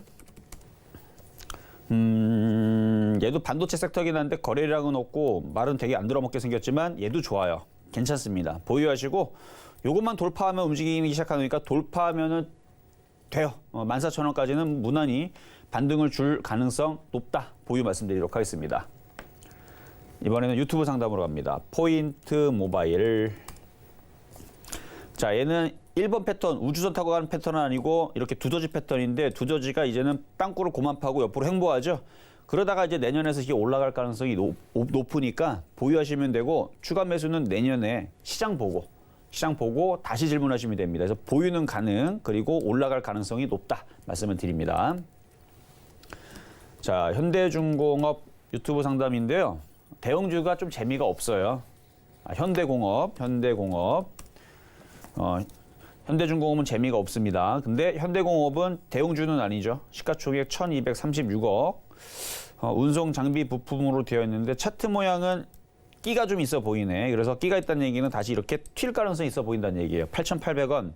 얘도 반도체 섹터긴 한데 거래량은 없고 말은 되게 안 들어먹게 생겼지만 얘도 좋아요. 괜찮습니다. 보유하시고 요것만 돌파하면 움직이기 시작하니까 돌파하면은 돼요. 14,000원까지는 무난히 반등을 줄 가능성 높다. 보유 말씀드리도록 하겠습니다. 이번에는 유튜브 상담으로 갑니다. 포인트 모바일. 자, 얘는 1번 패턴, 우주선 타고 가는 패턴은 아니고 이렇게 두더지 패턴인데 두더지가 이제는 땅굴을 고만 파고 옆으로 횡보하죠. 그러다가 이제 내년에서 이게 올라갈 가능성이 높으니까 보유하시면 되고 추가 매수는 내년에 시장 보고 다시 질문하시면 됩니다. 그래서 보유는 가능, 그리고 올라갈 가능성이 높다 말씀을 드립니다. 자, 현대중공업 유튜브 상담인데요. 대형주가 좀 재미가 없어요. 현대중공업은 재미가 없습니다. 근데 현대공업은 대형주는 아니죠. 시가총액 1,236억. 운송 장비 부품으로 되어 있는데 차트 모양은 끼가 좀 있어 보이네. 그래서 끼가 있다는 얘기는 다시 이렇게 튈 가능성이 있어 보인다는 얘기예요. 8,800원.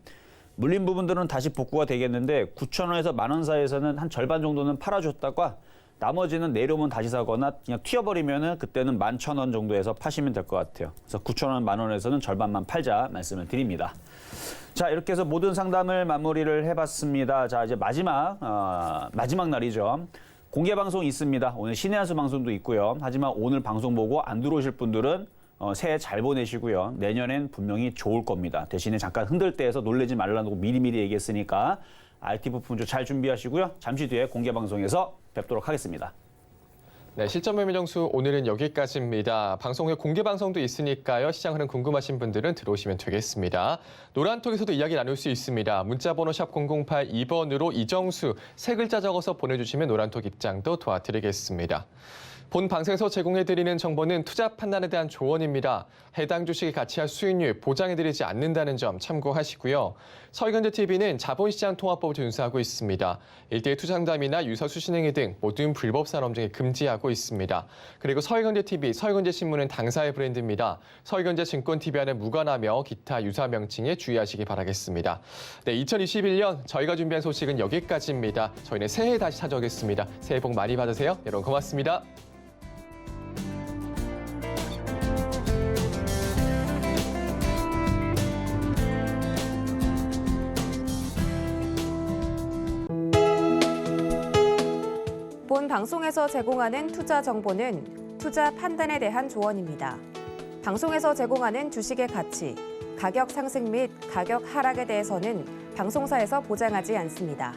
물린 부분들은 다시 복구가 되겠는데 9,000원에서 만 원 사이에서는 한 절반 정도는 팔아줬다가 나머지는 내려오면 다시 사거나 그냥 튀어버리면은 그때는 11,000원 정도에서 파시면 될 것 같아요. 그래서 9,000원, 만 원에서는 절반만 팔자 말씀을 드립니다. 자, 이렇게 해서 모든 상담을 마무리를 해봤습니다. 자, 이제 마지막 날이죠. 공개 방송 있습니다. 오늘 신의 한수 방송도 있고요. 하지만 오늘 방송 보고 안 들어오실 분들은 새해 잘 보내시고요. 내년엔 분명히 좋을 겁니다. 대신에 잠깐 흔들 때에서 놀라지 말라고 미리미리 얘기했으니까 IT 부품주 잘 준비하시고요. 잠시 뒤에 공개 방송에서 뵙도록 하겠습니다. 네, 실전 매매 정수 오늘은 여기까지입니다. 방송 후에 공개 방송도 있으니까요. 시장 흐름 궁금하신 분들은 들어오시면 되겠습니다. 노란톡에서도 이야기 나눌 수 있습니다. 문자번호 샵 0082번으로 이정수 세 글자 적어서 보내주시면 노란톡 입장도 도와드리겠습니다. 본 방송에서 제공해드리는 정보는 투자 판단에 대한 조언입니다. 해당 주식의 가치와 수익률 보장해드리지 않는다는 점 참고하시고요. 서울경제TV는 자본시장 통화법을 준수하고 있습니다. 일대일 투자상담이나 유서 수신행위 등 모든 불법 산업증에 금지하고 있습니다. 그리고 서울경제TV, 서울경제신문은 당사의 브랜드입니다. 서울경제증권TV와는 무관하며 기타 유사 명칭에 주의하시기 바라겠습니다. 네, 2021년 저희가 준비한 소식은 여기까지입니다. 저희는 새해에 다시 찾아오겠습니다. 새해 복 많이 받으세요. 여러분 고맙습니다. 방송에서 제공하는 투자 정보는 투자 판단에 대한 조언입니다. 방송에서 제공하는 주식의 가치, 가격 상승 및 가격 하락에 대해서는 방송사에서 보장하지 않습니다.